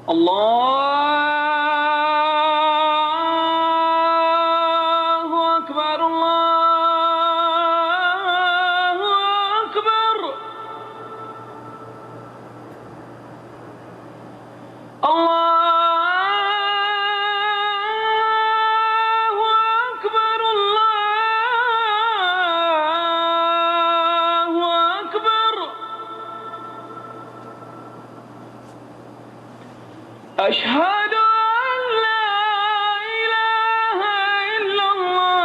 اللہ اکبر اللہ اکبر اللہ اکبر اللہ اکبر اشہد ان لا الہ الا اللہ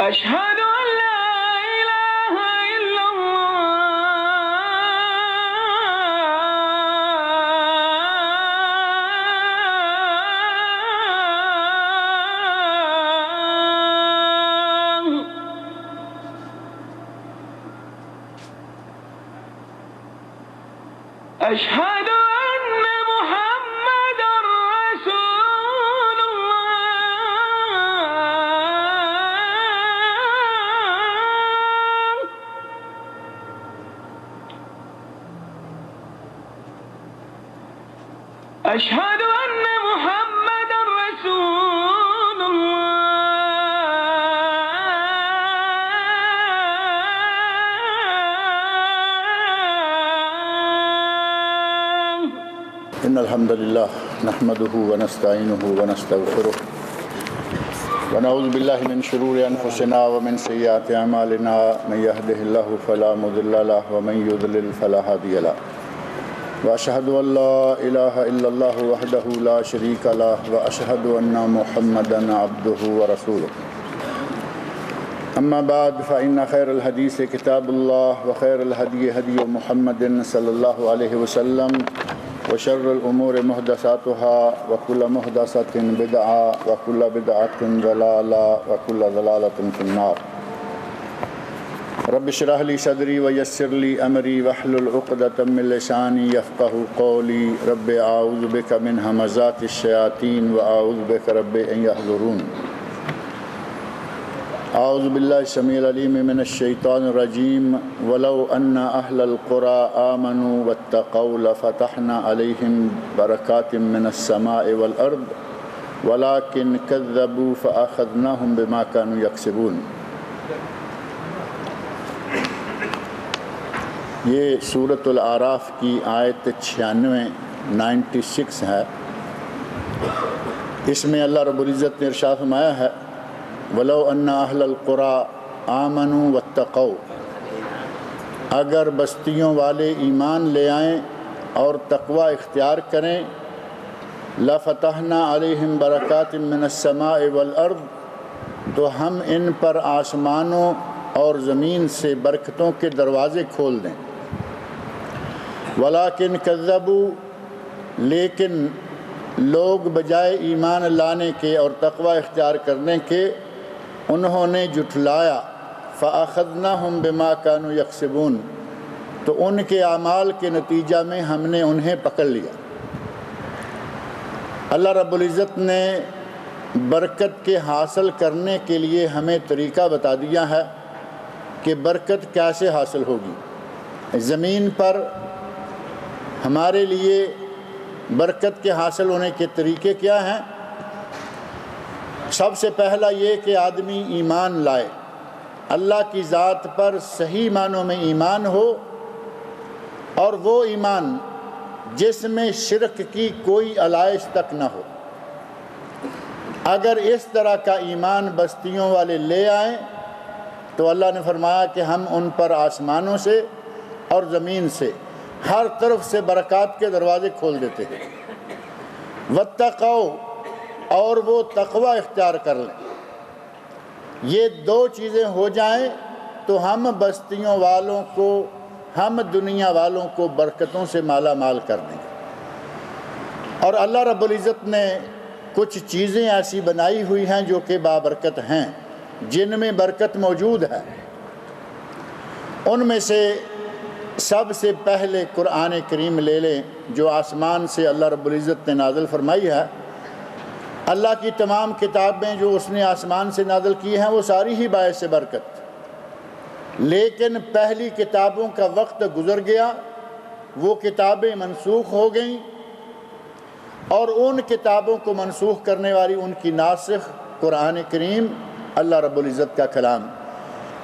اشہد ان لا الہ الا اللہ اشہد ان محمد رسول اللہ اشہد ان محمد رسول اللہ إن الحمد لله نحمده ونستعينه ونستغفره ونعوذ بالله من شرور أنفسنا ومن سيئات أعمالنا من يهده الله فلا مضل له ومن يضلل فلا هادي له وأشهد أن لا إله إلا الله وحده لا شريك له وأشهد أن محمدا عبده ورسوله أما بعد فإن خير الحديث كتاب الله وخير الهدي هدي محمد صلى الله عليه وسلم وشر الأمور محدثاتها وكل محدثة بدعة وكل بدعة ضلالة وكل ضلالة في النار رب اشرح لي صدري ويسر لي أمري واحلل عقدة من لساني يفقهوا قولي رب أعوذ بك من همزات الشياطين وأعوذ بك رب أن يحضرون اعوذ باللہ السمیع العلیم من الشیطان الرجیم ولو ان اہل القرى آمنوا واتقوا لفتحنا علیہم برکات من السماء والارض ولكن كذبوا فأخذناهم بما كانوا يكسبون۔ یہ سورۃ الاعراف کی آیت 96 ہے۔ اس میں اللہ رب العزت نے ارشاد فرمایا ہے وَلَوْ أَنَّ أَهْلَ الْقُرَىٰ آمَنُوا وَاتَّقَوْا، اگر بستیوں والے ایمان لے آئیں اور تقوی اختیار کریں لَفَتَحْنَا عَلَيْهِمْ بَرَكَاتٍ مِّنَ السَّمَاءِ وَالْأَرْضِ، تو ہم ان پر آسمانوں اور زمین سے برکتوں کے دروازے کھول دیں۔ وَلَٰكِنْ كَذَّبُوا، لیکن لوگ بجائے ایمان لانے کے اور تقوی اختیار کرنے کے انہوں نے جھٹلایا۔ فَأَخَذْنَاهُمْ بِمَا كَانُوا يَكْسِبُونَ، تو ان کے اعمال کے نتیجہ میں ہم نے انہیں پکڑ لیا۔ اللہ رب العزت نے برکت کے حاصل کرنے کے لیے ہمیں طریقہ بتا دیا ہے کہ برکت کیسے حاصل ہوگی۔ زمین پر ہمارے لیے برکت کے حاصل ہونے کے طریقے کیا ہیں؟ سب سے پہلا یہ کہ آدمی ایمان لائے، اللہ کی ذات پر صحیح معنوں میں ایمان ہو، اور وہ ایمان جس میں شرک کی کوئی علائش تک نہ ہو۔ اگر اس طرح کا ایمان بستیوں والے لے آئیں تو اللہ نے فرمایا کہ ہم ان پر آسمانوں سے اور زمین سے ہر طرف سے برکات کے دروازے کھول دیتے ہیں۔ واتقوا، اور وہ تقوی اختیار کر لیں۔ یہ دو چیزیں ہو جائیں تو ہم بستیوں والوں کو، ہم دنیا والوں کو برکتوں سے مالا مال کر دیں گے۔ اور اللہ رب العزت نے کچھ چیزیں ایسی بنائی ہوئی ہیں جو کہ بابرکت ہیں، جن میں برکت موجود ہے۔ ان میں سے سب سے پہلے قرآن کریم لے لیں جو آسمان سے اللہ رب العزت نے نازل فرمائی ہے۔ اللہ کی تمام کتابیں جو اس نے آسمان سے نازل کی ہیں وہ ساری ہی باعث برکت، لیکن پہلی کتابوں کا وقت گزر گیا، وہ کتابیں منسوخ ہو گئیں، اور ان کتابوں کو منسوخ کرنے والی ان کی ناسخ قرآن کریم اللہ رب العزت کا کلام،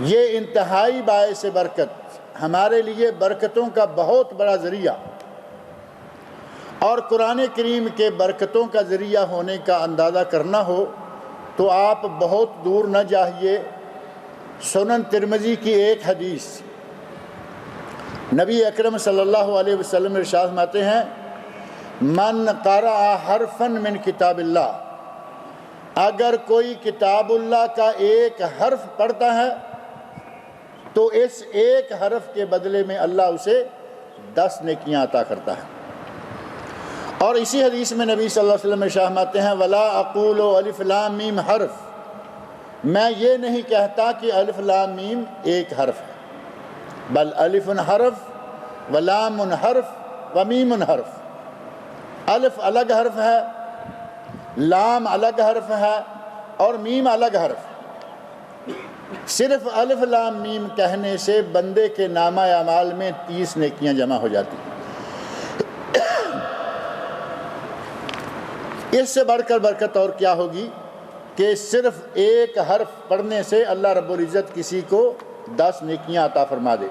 یہ انتہائی باعث برکت، ہمارے لیے برکتوں کا بہت بڑا ذریعہ، اور قرآن کریم کے برکتوں کا ذریعہ ہونے کا اندازہ کرنا ہو تو آپ بہت دور نہ جائیے۔ سنن ترمذی کی ایک حدیث، نبی اکرم صلی اللہ علیہ وسلم ارشاد فرماتے ہیں، من قرأ حرفا من کتاب اللہ، اگر کوئی کتاب اللہ کا ایک حرف پڑھتا ہے تو اس ایک حرف کے بدلے میں اللہ اسے 10 نیکیاں عطا کرتا ہے۔ اور اسی حدیث میں نبی صلی اللہ علیہ وسلم ارشاد فرماتے ہیں، ولا اقول الف لام میم حرف، میں یہ نہیں کہتا کہ الف لام میم ایک حرف ہے، بل الف حرف و لام حرف و میم حرف، الف الگ حرف ہے، لام الگ حرف ہے، اور میم الگ حرف ہے۔ صرف الف لام میم کہنے سے بندے کے نامہ اعمال میں 30 نیکیاں جمع ہو جاتی ہیں۔ اس سے بڑھ کر برکت اور کیا ہوگی کہ صرف ایک حرف پڑھنے سے اللہ رب العزت کسی کو 10 نیکیاں عطا فرما دے۔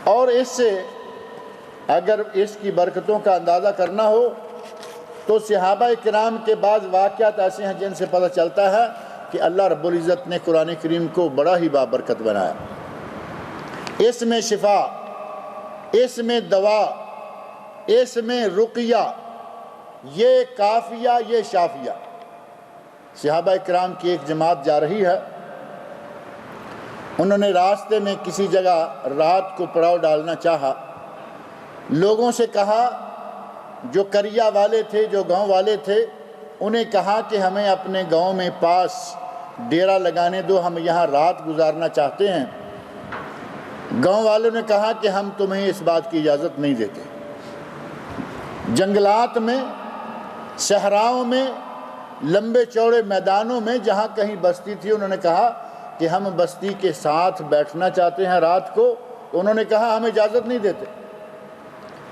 اور اس سے اگر اس کی برکتوں کا اندازہ کرنا ہو تو صحابہ کرام کے بعض واقعات ایسے ہیں جن سے پتہ چلتا ہے کہ اللہ رب العزت نے قرآن کریم کو بڑا ہی بابرکت بنایا۔ اس میں شفا، اس میں دوا، اس میں رقیہ، یہ کافیہ، یہ شافیہ۔ صحابہ کرام کی ایک جماعت جا رہی ہے، انہوں نے راستے میں کسی جگہ رات کو پڑاؤ ڈالنا چاہا، لوگوں سے کہا، جو قریہ والے تھے، جو گاؤں والے تھے، انہیں کہا کہ ہمیں اپنے گاؤں میں پاس ڈیرا لگانے دو، ہم یہاں رات گزارنا چاہتے ہیں۔ گاؤں والوں نے کہا کہ ہم تمہیں اس بات کی اجازت نہیں دیتے۔ جنگلات میں، صحراؤں میں، لمبے چوڑے میدانوں میں جہاں کہیں بستی تھی، انہوں نے کہا کہ ہم بستی کے ساتھ بیٹھنا چاہتے ہیں رات کو، تو انہوں نے کہا ہم اجازت نہیں دیتے۔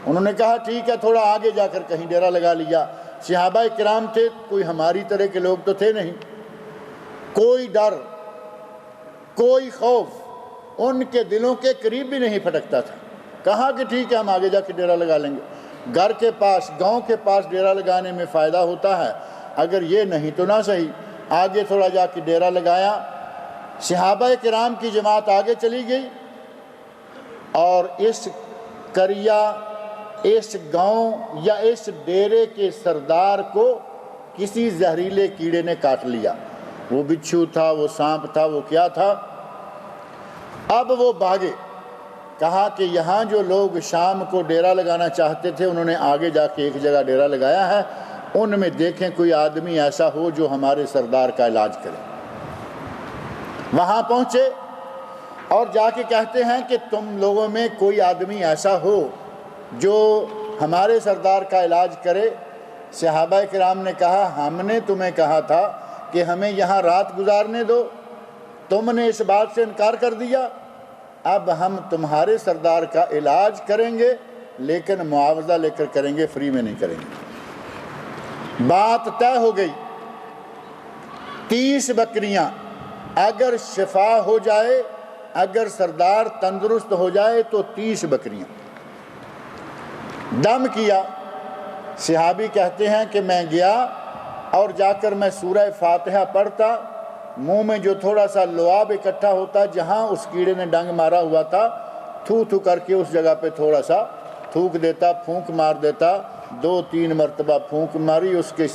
انہوں نے کہا ٹھیک ہے، تھوڑا آگے جا کر کہیں ڈیرا لگا لیا۔ صحابہ کرام تھے، کوئی ہماری طرح کے لوگ تو تھے نہیں، کوئی ڈر، کوئی خوف ان کے دلوں کے قریب بھی نہیں پھٹکتا تھا۔ کہا کہ ٹھیک ہے، ہم آگے جا کے ڈیرا لگا لیں گے، گھر کے پاس، گاؤں کے پاس ڈیرا لگانے میں فائدہ ہوتا ہے، اگر یہ نہیں تو نہ صحیح۔ آگے تھوڑا جا کے ڈیرا لگایا، صحابہ کرام کی جماعت آگے چلی گئی، اور اس قریہ، اس گاؤں یا اس ڈیرے کے سردار کو کسی زہریلے کیڑے نے کاٹ لیا۔ وہ بچھو تھا، وہ سانپ تھا، وہ کیا تھا۔ اب وہ بھاگے، کہا کہ یہاں جو لوگ شام کو ڈیرا لگانا چاہتے تھے، انہوں نے آگے جا کے ایک جگہ ڈیرا لگایا ہے، ان میں دیکھیں کوئی آدمی ایسا ہو جو ہمارے سردار کا علاج کرے۔ وہاں پہنچے اور جا کے کہتے ہیں کہ تم لوگوں میں کوئی آدمی ایسا ہو جو ہمارے سردار کا علاج کرے۔ صحابہ کرام نے کہا ہم نے تمہیں کہا تھا کہ ہمیں یہاں رات گزارنے دو، تم نے اس بات سے انکار کر دیا، اب ہم تمہارے سردار کا علاج کریں گے، لیکن معاوضہ لے کر کریں گے، فری میں نہیں کریں گے۔ بات طے ہو گئی، 30 بکریاں، اگر شفا ہو جائے، اگر سردار تندرست ہو جائے تو 30 بکریاں۔ دم کیا۔ صحابی کہتے ہیں کہ میں گیا اور جا کر میں سورہ فاتحہ پڑھتا، منہ میں جو تھوڑا سا لعاب اکٹھا ہوتا، جہاں اس کیڑے نے ڈنگ مارا ہوا تھا، تھو تھو کر کے اس جگہ پہ تھوڑا سا تھوک دیتا، پھونک مار دیتا۔ 2-3 مرتبہ پھونک ماری، اس کے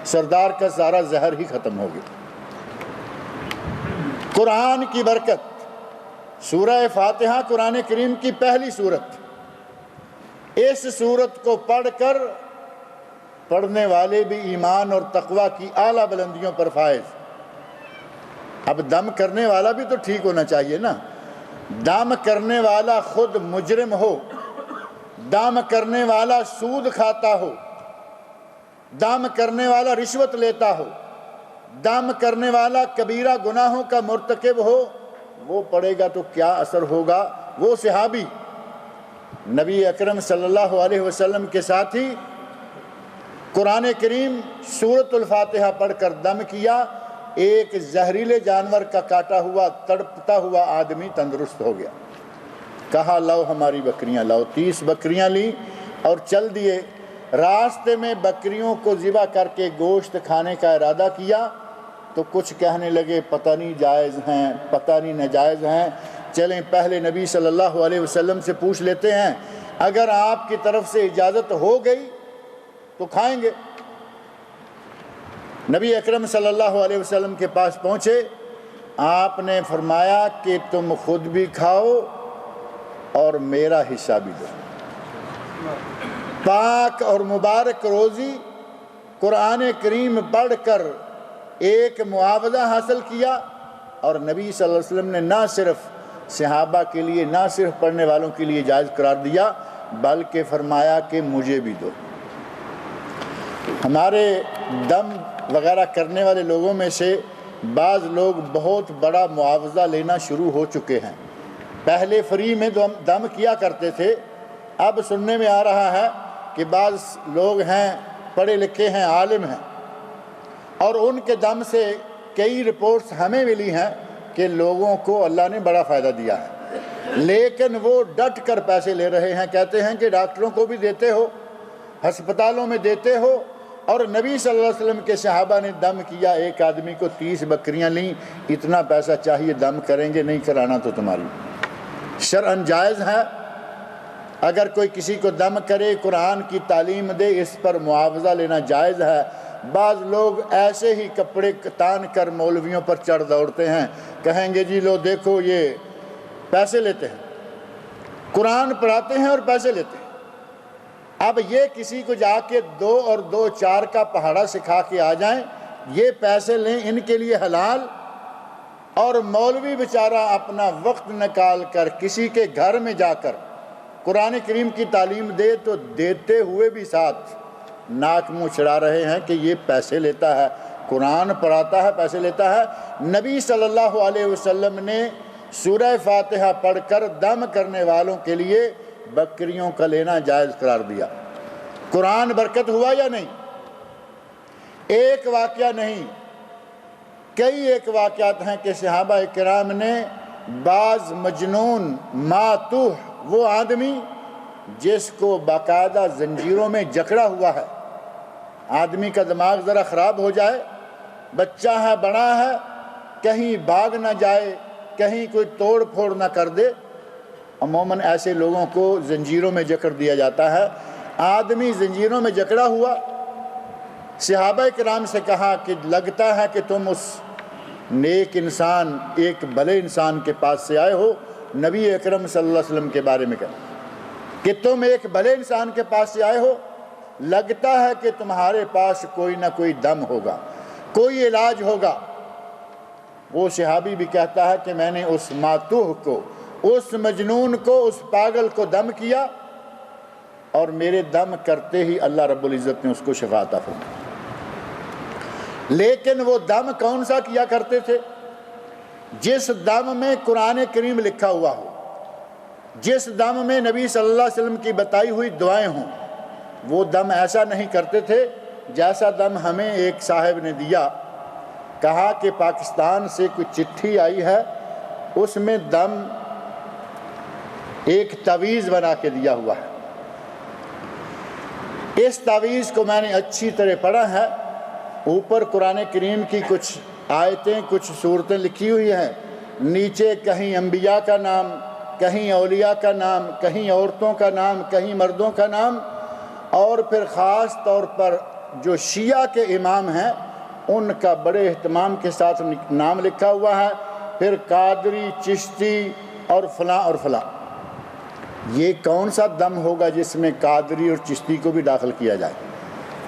سردار کا سارا زہر ہی ختم ہو گیا۔ قرآن کی برکت، سورہ فاتحہ قرآن کریم کی پہلی سورت، اس سورت کو پڑھ کر پڑھنے والے بھی ایمان اور تقوی کی اعلیٰ بلندیوں پر فائز۔ اب دم کرنے والا بھی تو ٹھیک ہونا چاہیے نا۔ دم کرنے والا خود مجرم ہو، دم کرنے والا سود کھاتا ہو، دم کرنے والا رشوت لیتا ہو، دم کرنے والا کبیرہ گناہوں کا مرتکب ہو، وہ پڑے گا تو کیا اثر ہوگا؟ وہ صحابی نبی اکرم صلی اللہ علیہ وسلم کے ساتھ ہی قرآن کریم سورۃ الفاتحہ پڑھ کر دم کیا، ایک زہریلے جانور کا کاٹا ہوا تڑپتا ہوا آدمی تندرست ہو گیا۔ کہا لاؤ ہماری بکریاں لاؤ، 30 بکریاں لیں اور چل دیے۔ راستے میں بکریوں کو ذبح کر کے گوشت کھانے کا ارادہ کیا تو کچھ کہنے لگے پتہ نہیں جائز ہیں، پتہ نہیں ناجائز ہیں، چلیں پہلے نبی صلی اللہ علیہ وسلم سے پوچھ لیتے ہیں، اگر آپ کی طرف سے اجازت ہو گئی تو کھائیں گے۔ نبی اکرم صلی اللہ علیہ وسلم کے پاس پہنچے، آپ نے فرمایا کہ تم خود بھی کھاؤ اور میرا حصہ بھی دو۔ پاک اور مبارک روزی قرآن کریم پڑھ کر ایک معاوضہ حاصل کیا، اور نبی صلی اللہ علیہ وسلم نے نہ صرف صحابہ کے لیے، نہ صرف پڑھنے والوں کے لیے جائز قرار دیا، بلکہ فرمایا کہ مجھے بھی دو۔ ہمارے دم وغیرہ کرنے والے لوگوں میں سے بعض لوگ بہت بڑا معاوضہ لینا شروع ہو چکے ہیں۔ پہلے فری میں دم کیا کرتے تھے، اب سننے میں آ رہا ہے کہ بعض لوگ ہیں پڑھے لکھے ہیں، عالم ہیں، اور ان کے دم سے کئی رپورٹس ہمیں ملی ہیں کہ لوگوں کو اللہ نے بڑا فائدہ دیا ہے، لیکن وہ ڈٹ کر پیسے لے رہے ہیں، کہتے ہیں کہ ڈاکٹروں کو بھی دیتے ہو، ہسپتالوں میں دیتے ہو، اور نبی صلی اللہ علیہ وسلم کے صحابہ نے دم کیا، ایک آدمی کو 30 بکریاں لیں، اتنا پیسہ چاہیے، دم کریں گے، نہیں کرانا تو تمہاری۔ شرعاً جائز ہے، اگر کوئی کسی کو دم کرے، قرآن کی تعلیم دے، اس پر معاوضہ لینا جائز ہے۔ بعض لوگ ایسے ہی کپڑے تان کر مولویوں پر چڑھ دوڑتے ہیں، کہیں گے جی لو دیکھو یہ پیسے لیتے ہیں، قرآن پڑھاتے ہیں اور پیسے لیتے ہیں۔ اب یہ کسی کو جا کے 2 اور 2 4 کا پہاڑا سکھا کے آ جائیں، یہ پیسے لیں، ان کے لیے حلال، اور مولوی بیچارہ اپنا وقت نکال کر کسی کے گھر میں جا کر قرآن کریم کی تعلیم دے، تو دیتے ہوئے بھی ساتھ ناک منہ چڑھا رہے ہیں کہ یہ پیسے لیتا ہے، قرآن پڑھاتا ہے، پیسے لیتا ہے۔ نبی صلی اللہ علیہ وسلم نے سورہ فاتحہ پڑھ کر دم کرنے والوں کے لیے بکریوں کا لینا جائز قرار دیا۔ قرآن برکت ہوا یا نہیں؟ ایک واقعہ نہیں، کئی ایک واقعات ہیں کہ صحابہ کرام نے بعض مجنون ماتوہ، وہ آدمی جس کو باقاعدہ زنجیروں میں جکڑا ہوا ہے، آدمی کا دماغ ذرا خراب ہو جائے، بچہ ہے بڑا ہے، کہیں بھاگ نہ جائے، کہیں کوئی توڑ پھوڑ نہ کر دے، عموماً ایسے لوگوں کو زنجیروں میں جکڑ دیا جاتا ہے۔ آدمی زنجیروں میں جکڑا ہوا، صحابہ کرام سے کہا کہ لگتا ہے کہ تم اس نیک انسان، ایک بھلے انسان کے پاس سے آئے ہو۔ نبی اکرم صلی اللہ علیہ وسلم کے بارے میں کہا کہ تم ایک بھلے انسان کے پاس سے آئے ہو، لگتا ہے کہ تمہارے پاس کوئی نہ کوئی دم ہوگا، کوئی علاج ہوگا۔ وہ صحابی بھی کہتا ہے کہ میں نے اس ماتوہ کو، اس مجنون کو، اس پاگل کو دم کیا، اور میرے دم کرتے ہی اللہ رب العزت نے اس کو شفا عطا فرمائی۔ لیکن وہ دم کون سا کیا کرتے تھے؟ جس دم میں قرآن کریم لکھا ہوا ہو، جس دم میں نبی صلی اللہ علیہ وسلم کی بتائی ہوئی دعائیں ہوں، وہ دم ایسا نہیں کرتے تھے جیسا دم ہمیں ایک صاحب نے دیا۔ کہا کہ پاکستان سے کوئی چٹھی آئی ہے، اس میں دم ایک تعویذ بنا کے دیا ہوا ہے۔ اس تعویذ کو میں نے اچھی طرح پڑھا ہے، اوپر قرآن کریم کی کچھ آیتیں، کچھ صورتیں لکھی ہوئی ہیں، نیچے کہیں انبیاء کا نام، کہیں اولیاء کا نام، کہیں عورتوں کا نام، کہیں مردوں کا نام، اور پھر خاص طور پر جو شیعہ کے امام ہیں ان کا بڑے اہتمام کے ساتھ نام لکھا ہوا ہے، پھر قادری، چشتی اور فلاں اور فلاں۔ یہ کون سا دم ہوگا جس میں قادری اور چشتی کو بھی داخل کیا جائے؟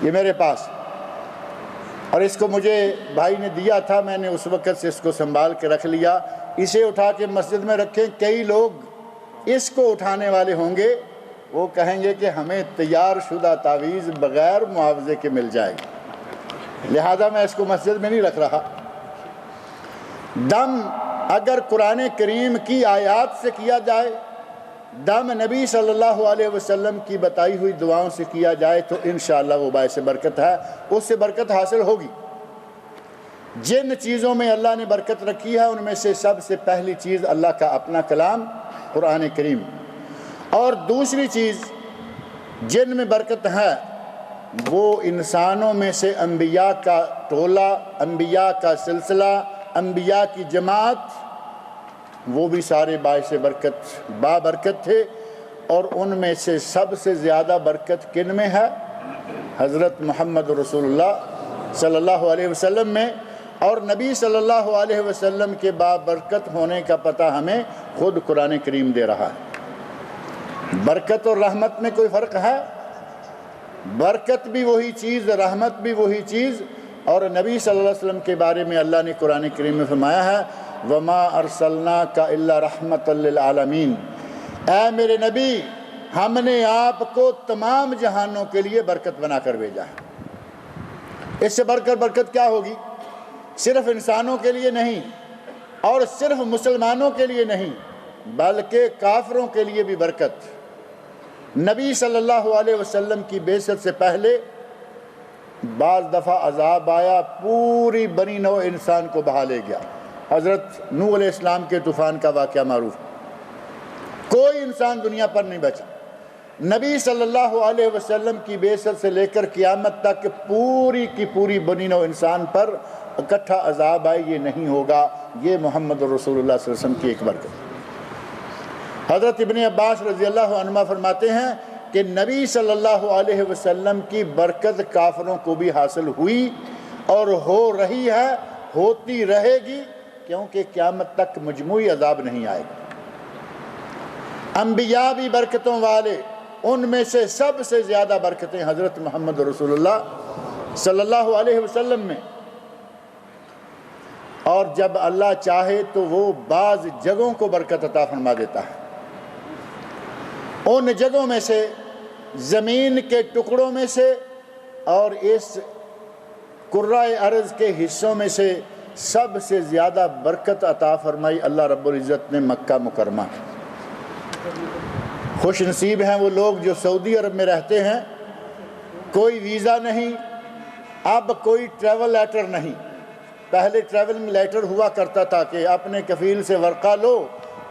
یہ میرے پاس، اور اس کو مجھے بھائی نے دیا تھا، میں نے اس وقت سے اس کو سنبھال کے رکھ لیا۔ اسے اٹھا کے مسجد میں رکھیں، کئی لوگ اس کو اٹھانے والے ہوں گے وہ کہیں گے کہ ہمیں تیار شدہ تعویذ بغیر معاوضے کے مل جائے گی، لہذا میں اس کو مسجد میں نہیں رکھ رہا۔ دم اگر قرآن کریم کی آیات سے کیا جائے، دم نبی صلی اللہ علیہ وسلم کی بتائی ہوئی دعاؤں سے کیا جائے تو انشاءاللہ وہ باعث برکت ہے، اس سے برکت حاصل ہوگی۔ جن چیزوں میں اللہ نے برکت رکھی ہے ان میں سے سب سے پہلی چیز اللہ کا اپنا کلام قرآن کریم، اور دوسری چیز جن میں برکت ہے وہ انسانوں میں سے انبیاء کا ٹولہ، انبیاء کا سلسلہ، انبیاء کی جماعت، وہ بھی سارے باعث برکت بابرکت تھے، اور ان میں سے سب سے زیادہ برکت کن میں ہے؟ حضرت محمد رسول اللہ صلی اللہ علیہ وسلم میں، اور نبی صلی اللہ علیہ وسلم کے بابرکت ہونے کا پتہ ہمیں خود قرآن کریم دے رہا ہے۔ برکت اور رحمت میں کوئی فرق ہے؟ برکت بھی وہی چیز، رحمت بھی وہی چیز، اور نبی صلی اللہ علیہ وسلم کے بارے میں اللہ نے قرآن کریم میں فرمایا ہے وَمَا أَرْسَلْنَاكَ إِلَّا رَحْمَةً لِلْعَالَمِينَ، اے میرے نبی ہم نے آپ کو تمام جہانوں کے لیے برکت بنا کر بھیجا ہے۔ اس سے بڑھ کر برکت کیا ہوگی؟ صرف انسانوں کے لیے نہیں اور صرف مسلمانوں کے لیے نہیں بلکہ کافروں کے لیے بھی برکت۔ نبی صلی اللہ علیہ وسلم کی بعثت سے پہلے بعض دفعہ عذاب آیا، پوری بنی نوع انسان کو بہا لے گیا۔ حضرت نوح علیہ السلام کے طوفان کا واقعہ معروف، کوئی انسان دنیا پر نہیں بچا۔ نبی صلی اللہ علیہ وسلم کی بعثت سے لے کر قیامت تک پوری کی پوری بنی نوع انسان پر اکٹھا عذاب آئے، یہ نہیں ہوگا۔ یہ محمد رسول اللہ صلی اللہ علیہ وسلم کی ایک برکت۔ حضرت ابن عباس رضی اللہ عنہما فرماتے ہیں کہ نبی صلی اللہ علیہ وسلم کی برکت کافروں کو بھی حاصل ہوئی اور ہو رہی ہے، ہوتی رہے گی، کیونکہ قیامت تک مجموعی عذاب نہیں آئے گا۔ انبیاء بھی برکتوں والے، ان میں سے سب سے زیادہ برکتیں حضرت محمد رسول اللہ صلی اللہ علیہ وسلم میں، اور جب اللہ چاہے تو وہ بعض جگہوں کو برکت عطا فرما دیتا ہے۔ ان جگہوں میں سے، زمین کے ٹکڑوں میں سے اور اس کرۂ ارض کے حصوں میں سے سب سے زیادہ برکت عطا فرمائی اللہ رب العزت نے مکہ مکرمہ۔ خوش نصیب ہیں وہ لوگ جو سعودی عرب میں رہتے ہیں، کوئی ویزا نہیں، اب کوئی ٹریول لیٹر نہیں۔ پہلے ٹریولنگ لیٹر ہوا کرتا تھا کہ اپنے کفیل سے ورقہ لو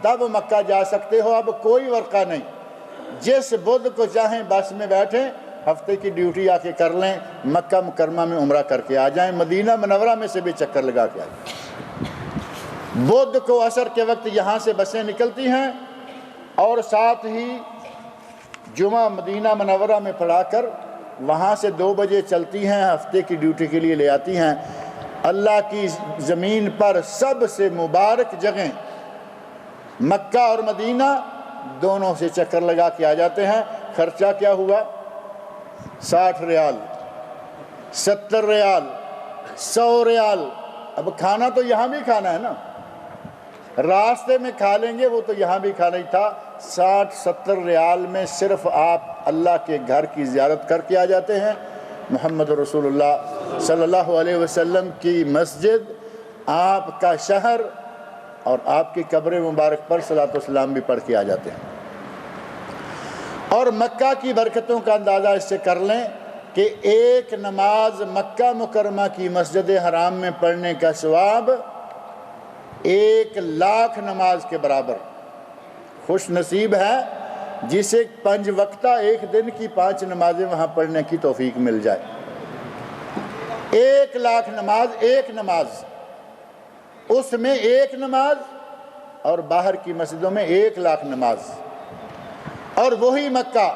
تب مکہ جا سکتے ہو، اب کوئی ورقہ نہیں۔ جس بدھ کو چاہیں بس میں بیٹھیں، ہفتے کی ڈیوٹی آ کے کر لیں، مکہ مکرمہ میں عمرہ کر کے آ جائیں، مدینہ منورہ میں سے بھی چکر لگا کے آ جائیں۔ بدھ کو عصر کے وقت یہاں سے بسیں نکلتی ہیں اور ساتھ ہی جمعہ مدینہ منورہ میں پڑھا کر وہاں سے 2 بجے چلتی ہیں، ہفتے کی ڈیوٹی کے لیے لے آتی ہیں۔ اللہ کی زمین پر سب سے مبارک جگہیں مکہ اور مدینہ، دونوں سے چکر لگا کے آ جاتے ہیں۔ خرچہ کیا ہوا؟ 60 ریال، 70 ریال، 100 ریال۔ اب کھانا تو یہاں بھی کھانا ہے نا، راستے میں کھا لیں گے، وہ تو یہاں بھی کھانا ہی تھا۔ 60-70 ریال میں صرف آپ اللہ کے گھر کی زیارت کر کے آ جاتے ہیں۔ محمد رسول اللہ صلی اللہ علیہ وسلم کی مسجد، آپ کا شہر اور آپ کی قبر مبارک پر صلاۃ والسلام بھی پڑھ کے آ جاتے ہیں۔ اور مکہ کی برکتوں کا اندازہ اس سے کر لیں کہ ایک نماز مکہ مکرمہ کی مسجد حرام میں پڑھنے کا ثواب 1,00,000 نماز کے برابر۔ خوش نصیب ہے جسے 5 وقتہ ایک دن کی 5 نمازیں وہاں پڑھنے کی توفیق مل جائے۔ 1,00,000 نماز، ایک نماز، اس میں ایک نماز، اور باہر کی مسجدوں میں 1,00,000 نماز۔ اور وہی مکہ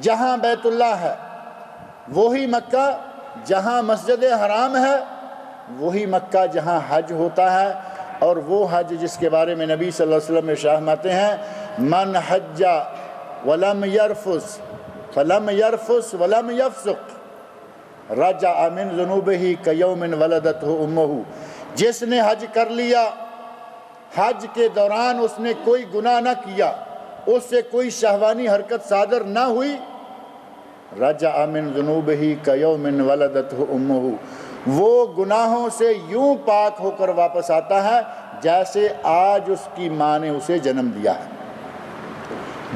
جہاں بیت اللہ ہے، وہی مکہ جہاں مسجد حرام ہے، وہی مکہ جہاں حج ہوتا ہے، اور وہ حج جس کے بارے میں نبی صلی اللہ علیہ وسلم ارشاد فرماتے ہیں من حج ولم یرفث فلم یرفث ولم یفسق رجع من ذنوبہ کیوم ولدتہ امہ۔ جس نے حج کر لیا، حج کے دوران اس نے کوئی گناہ نہ کیا، اس سے کوئی شہوانی حرکت صادر نہ ہوئی، رجع من ذنوبہ کیوم ولدتہ امہ، وہ گناہوں سے یوں پاک ہو کر واپس آتا ہے جیسے آج اس کی ماں نے اسے جنم دیا ہے۔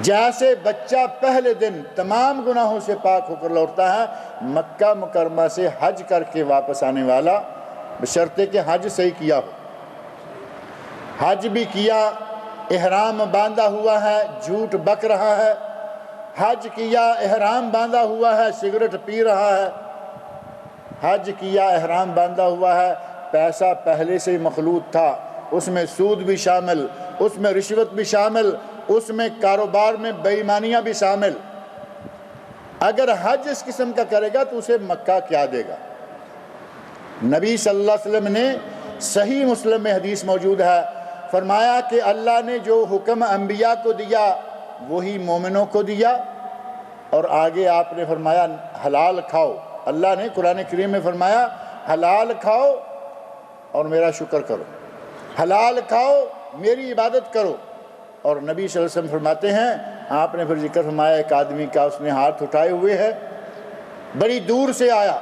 جیسے بچہ پہلے دن تمام گناہوں سے پاک ہو کر لوٹتا ہے، مکہ مکرمہ سے حج کر کے واپس آنے والا، بشرطے کہ حج صحیح کیا ہو، حج بھی کیا، احرام باندھا ہوا ہے، جھوٹ بک رہا ہے، حج کیا، احرام باندھا ہوا ہے، سگریٹ پی رہا ہے، حج کیا، احرام باندھا ہوا ہے، پیسہ پہلے سے ہی مخلوط تھا، اس میں سود بھی شامل، اس میں رشوت بھی شامل، اس میں کاروبار میں بے ایمانیاں بھی شامل۔ اگر حج اس قسم کا کرے گا تو اسے مکہ کیا دے گا؟ نبی صلی اللہ علیہ وسلم نے صحیح مسلم میں حدیث موجود ہے، فرمایا کہ اللہ نے جو حکم انبیاء کو دیا وہی مومنوں کو دیا، اور آگے آپ نے فرمایا حلال کھاؤ۔ اللہ نے قرآن کریم میں فرمایا حلال کھاؤ اور میرا شکر کرو، حلال کھاؤ میری عبادت کرو۔ اور نبی صلی اللہ علیہ وسلم فرماتے ہیں، آپ نے پھر ذکر فرمایا ایک آدمی کا، اس نے ہاتھ اٹھائے ہوئے ہے، بڑی دور سے آیا،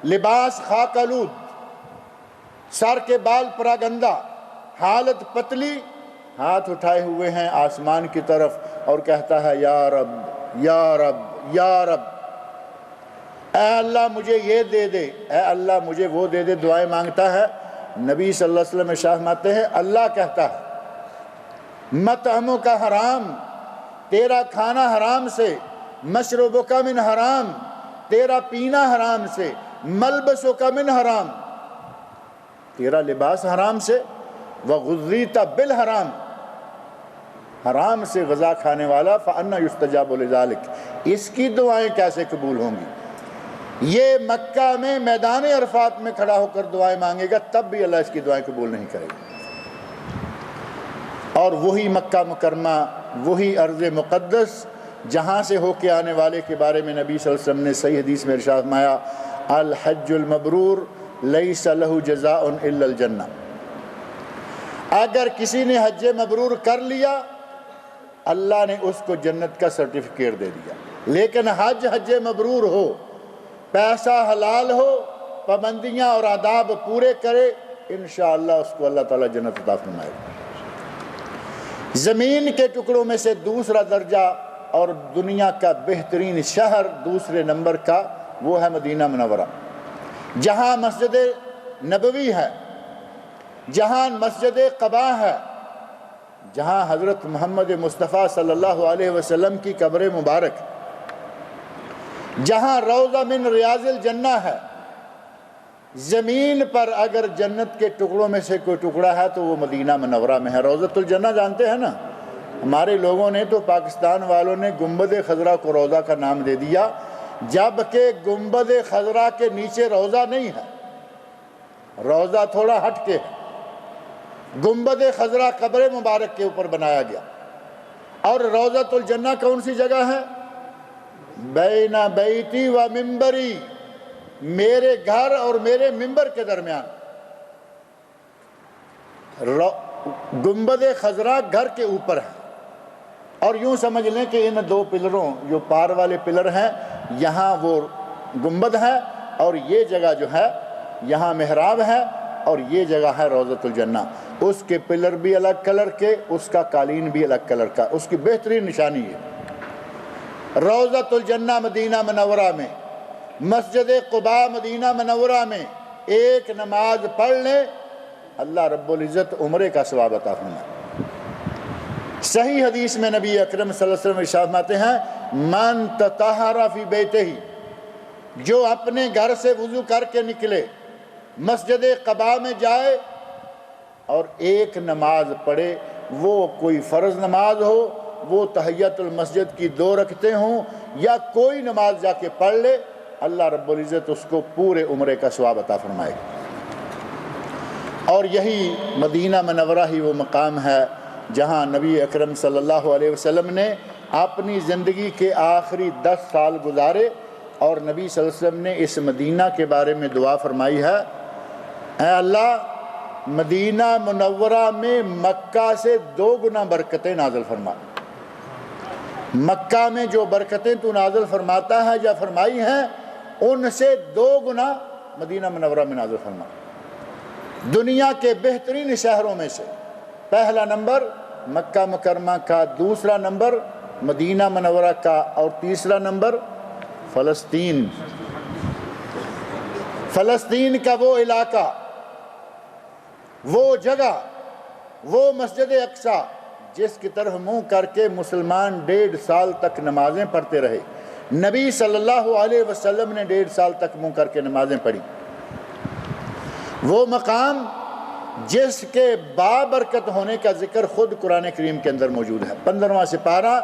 لباس خاک آلود، سر کے بال پراگندہ، حالت پتلی، ہاتھ اٹھائے ہوئے ہیں آسمان کی طرف اور کہتا ہے یا رب یا رب یا رب، اے اللہ مجھے یہ دے دے، اے اللہ مجھے وہ دے دے، دعائیں مانگتا ہے۔ نبی صلی اللہ علیہ وسلم ارشاد فرماتے ہیں اللہ کہتا ہے مطعموں کا حرام، تیرا کھانا حرام سے، مشربوں کا من حرام، تیرا پینا حرام سے، ملبسوں کا من حرام، تیرا لباس حرام سے، وغذیت بالحرام، حرام سے غذا کھانے والا، فأنا یستجاب لذالک، اس کی دعائیں کیسے قبول ہوں گی؟ یہ مکہ میں میدان عرفات میں کھڑا ہو کر دعائیں مانگے گا تب بھی اللہ اس کی دعائیں قبول نہیں کرے گا۔ اور وہی مکہ مکرمہ، وہی ارض مقدس جہاں سے ہو کے آنے والے کے بارے میں نبی صلی اللہ علیہ وسلم نے صحیح حدیث میں ارشاد فرمایا الحج المبرور لیس لہ جزاء الا الجنہ، اگر کسی نے حج مبرور کر لیا اللہ نے اس کو جنت کا سرٹیفکیٹ دے دیا۔ لیکن حج مبرور ہو، پیسہ حلال ہو، پابندیاں اور آداب پورے کرے، انشاءاللہ اس کو اللہ تعالیٰ جنت عطا فرمائے گا۔ زمین کے ٹکڑوں میں سے دوسرا درجہ اور دنیا کا بہترین شہر دوسرے نمبر کا وہ ہے مدینہ منورہ، جہاں مسجد نبوی ہے، جہاں مسجد قباء ہے، جہاں حضرت محمد مصطفیٰ صلی اللہ علیہ وسلم کی قبر مبارک، جہاں روضہ من ریاض الجنہ ہے۔ زمین پر اگر جنت کے ٹکڑوں میں سے کوئی ٹکڑا ہے تو وہ مدینہ منورہ میں ہے۔ روضۃ الجنہ جانتے ہیں نا؟ ہمارے لوگوں نے تو پاکستان والوں نے گنبد خضرا کو روضہ کا نام دے دیا، جبکہ گنبد خضرا کے نیچے روضہ نہیں ہے، روضہ تھوڑا ہٹ کے ہے، گنبد خضرا قبر مبارک کے اوپر بنایا گیا۔ اور روضۃ الجنہ کون سی جگہ ہے؟ بین بیتی و منبری، میرے گھر اور میرے منبر کے درمیان۔ گنبد خضرا گھر کے اوپر ہے، اور یوں سمجھ لیں کہ ان دو پلروں جو پار والے پلر ہیں یہاں وہ گنبد ہے، اور یہ جگہ جو ہے یہاں محراب ہے، اور یہ جگہ ہے روضۃ الجنہ۔ اس کے پلر بھی الگ کلر کے، اس کا قالین بھی الگ کلر کا، اس کی بہترین نشانی ہے۔ روضۃ الجنہ مدینہ منورہ میں، مسجد قباء مدینہ منورہ میں ایک نماز پڑھ لیں اللہ رب العزت عمرے کا ثواب عطا فرمائے۔ صحیح حدیث میں نبی اکرم صلی اللہ علیہ وسلم ارشاد فرماتے ہیں من تطہر فی بیتہ، جو اپنے گھر سے وضو کر کے نکلے مسجد قباء میں جائے اور ایک نماز پڑھے، وہ کوئی فرض نماز ہو، وہ تحیت المسجد کی 2 رکعتیں ہوں، یا کوئی نماز جا کے پڑھ لے، اللہ رب العزت اس کو پورے عمرے کا ثواب عطا فرمائے گا۔ اور یہی مدینہ منورہ ہی وہ مقام ہے جہاں نبی اکرم صلی اللہ علیہ وسلم نے اپنی زندگی کے آخری 10 سال گزارے، اور نبی صلی اللہ علیہ وسلم نے اس مدینہ کے بارے میں دعا فرمائی ہے اے اللہ مدینہ منورہ میں مکہ سے 2 گنا برکتیں نازل فرما۔ مکہ میں جو برکتیں تو نازل فرماتا ہے یا فرمائی ہیں ان سے 2 گنا مدینہ منورہ میں نازل فرما۔ دنیا کے بہترین شہروں میں سے پہلا نمبر مکہ مکرمہ کا، دوسرا نمبر مدینہ منورہ کا، اور تیسرا نمبر فلسطین۔ فلسطین کا وہ علاقہ، وہ جگہ، وہ مسجد اقصی جس کی طرف منہ کر کے مسلمان 1.5 سال تک نمازیں پڑھتے رہے۔ نبی صلی اللہ علیہ وسلم نے 1.5 سال تک منہ کر کے نمازیں پڑھی۔ وہ مقام جس کے بابرکت ہونے کا ذکر خود قرآن کریم کے اندر موجود ہے۔ 15واں سپارہ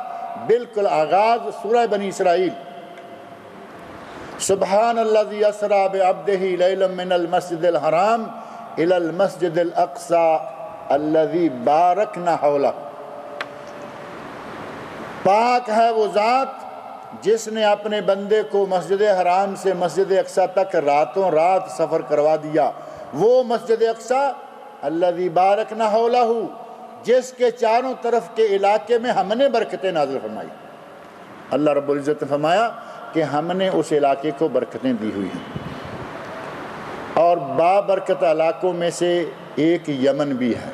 بالکل آغاز سورہ بنی اسرائیل، سبحان الذی اسریٰ بعبدہ لیلا من المسجد الحرام الی المسجد الاقصی الذی بارکنا حولہ۔ پاک ہے وہ ذات جس نے اپنے بندے کو مسجد حرام سے مسجد اقصی تک راتوں رات سفر کروا دیا۔ وہ مسجد اقصی الذی بارکنا حولہ، جس کے چاروں طرف کے علاقے میں ہم نے برکتیں نازل فرمائی۔ اللہ رب العزت نے فرمایا کہ ہم نے اس علاقے کو برکتیں دی ہوئی ہیں، اور بابرکت علاقوں میں سے ایک یمن بھی ہے۔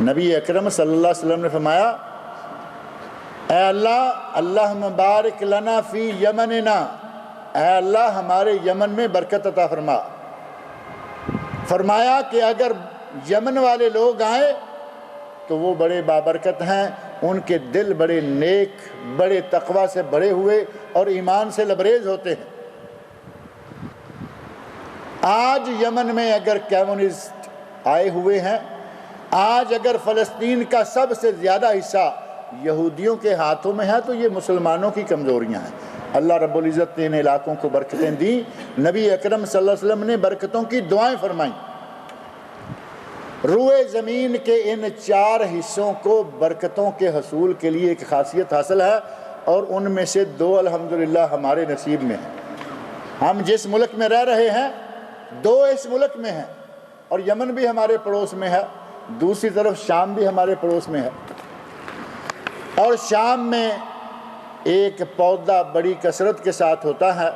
نبی اکرم صلی اللہ علیہ وسلم نے فرمایا، اے اللہ، اللہم بارک لنا فی یمننا، اے اللہ ہمارے یمن میں برکت عطا فرما۔ فرمایا کہ اگر یمن والے لوگ آئیں تو وہ بڑے بابرکت ہیں، ان کے دل بڑے نیک، بڑے تقوی سے بڑے ہوئے اور ایمان سے لبریز ہوتے ہیں۔ آج یمن میں اگر کمیونسٹ آئے ہوئے ہیں، آج اگر فلسطین کا سب سے زیادہ حصہ یہودیوں کے ہاتھوں میں ہے، تو یہ مسلمانوں کی کمزوریاں ہیں۔ اللہ رب العزت نے ان علاقوں کو برکتیں دیں۔ نبی اکرم صلی اللہ علیہ وسلم نے برکتوں کی دعائیں فرمائیں۔ روئے زمین کے ان 4 حصوں کو برکتوں کے حصول کے لیے ایک خاصیت حاصل ہے، اور ان میں سے 2 الحمدللہ ہمارے نصیب میں ہیں۔ ہم جس ملک میں رہ رہے ہیں 2 اس ملک میں ہیں، اور یمن بھی ہمارے پڑوس میں ہے، دوسری طرف شام بھی ہمارے پڑوس میں ہے۔ اور شام میں ایک پودا بڑی کثرت کے ساتھ ہوتا ہے،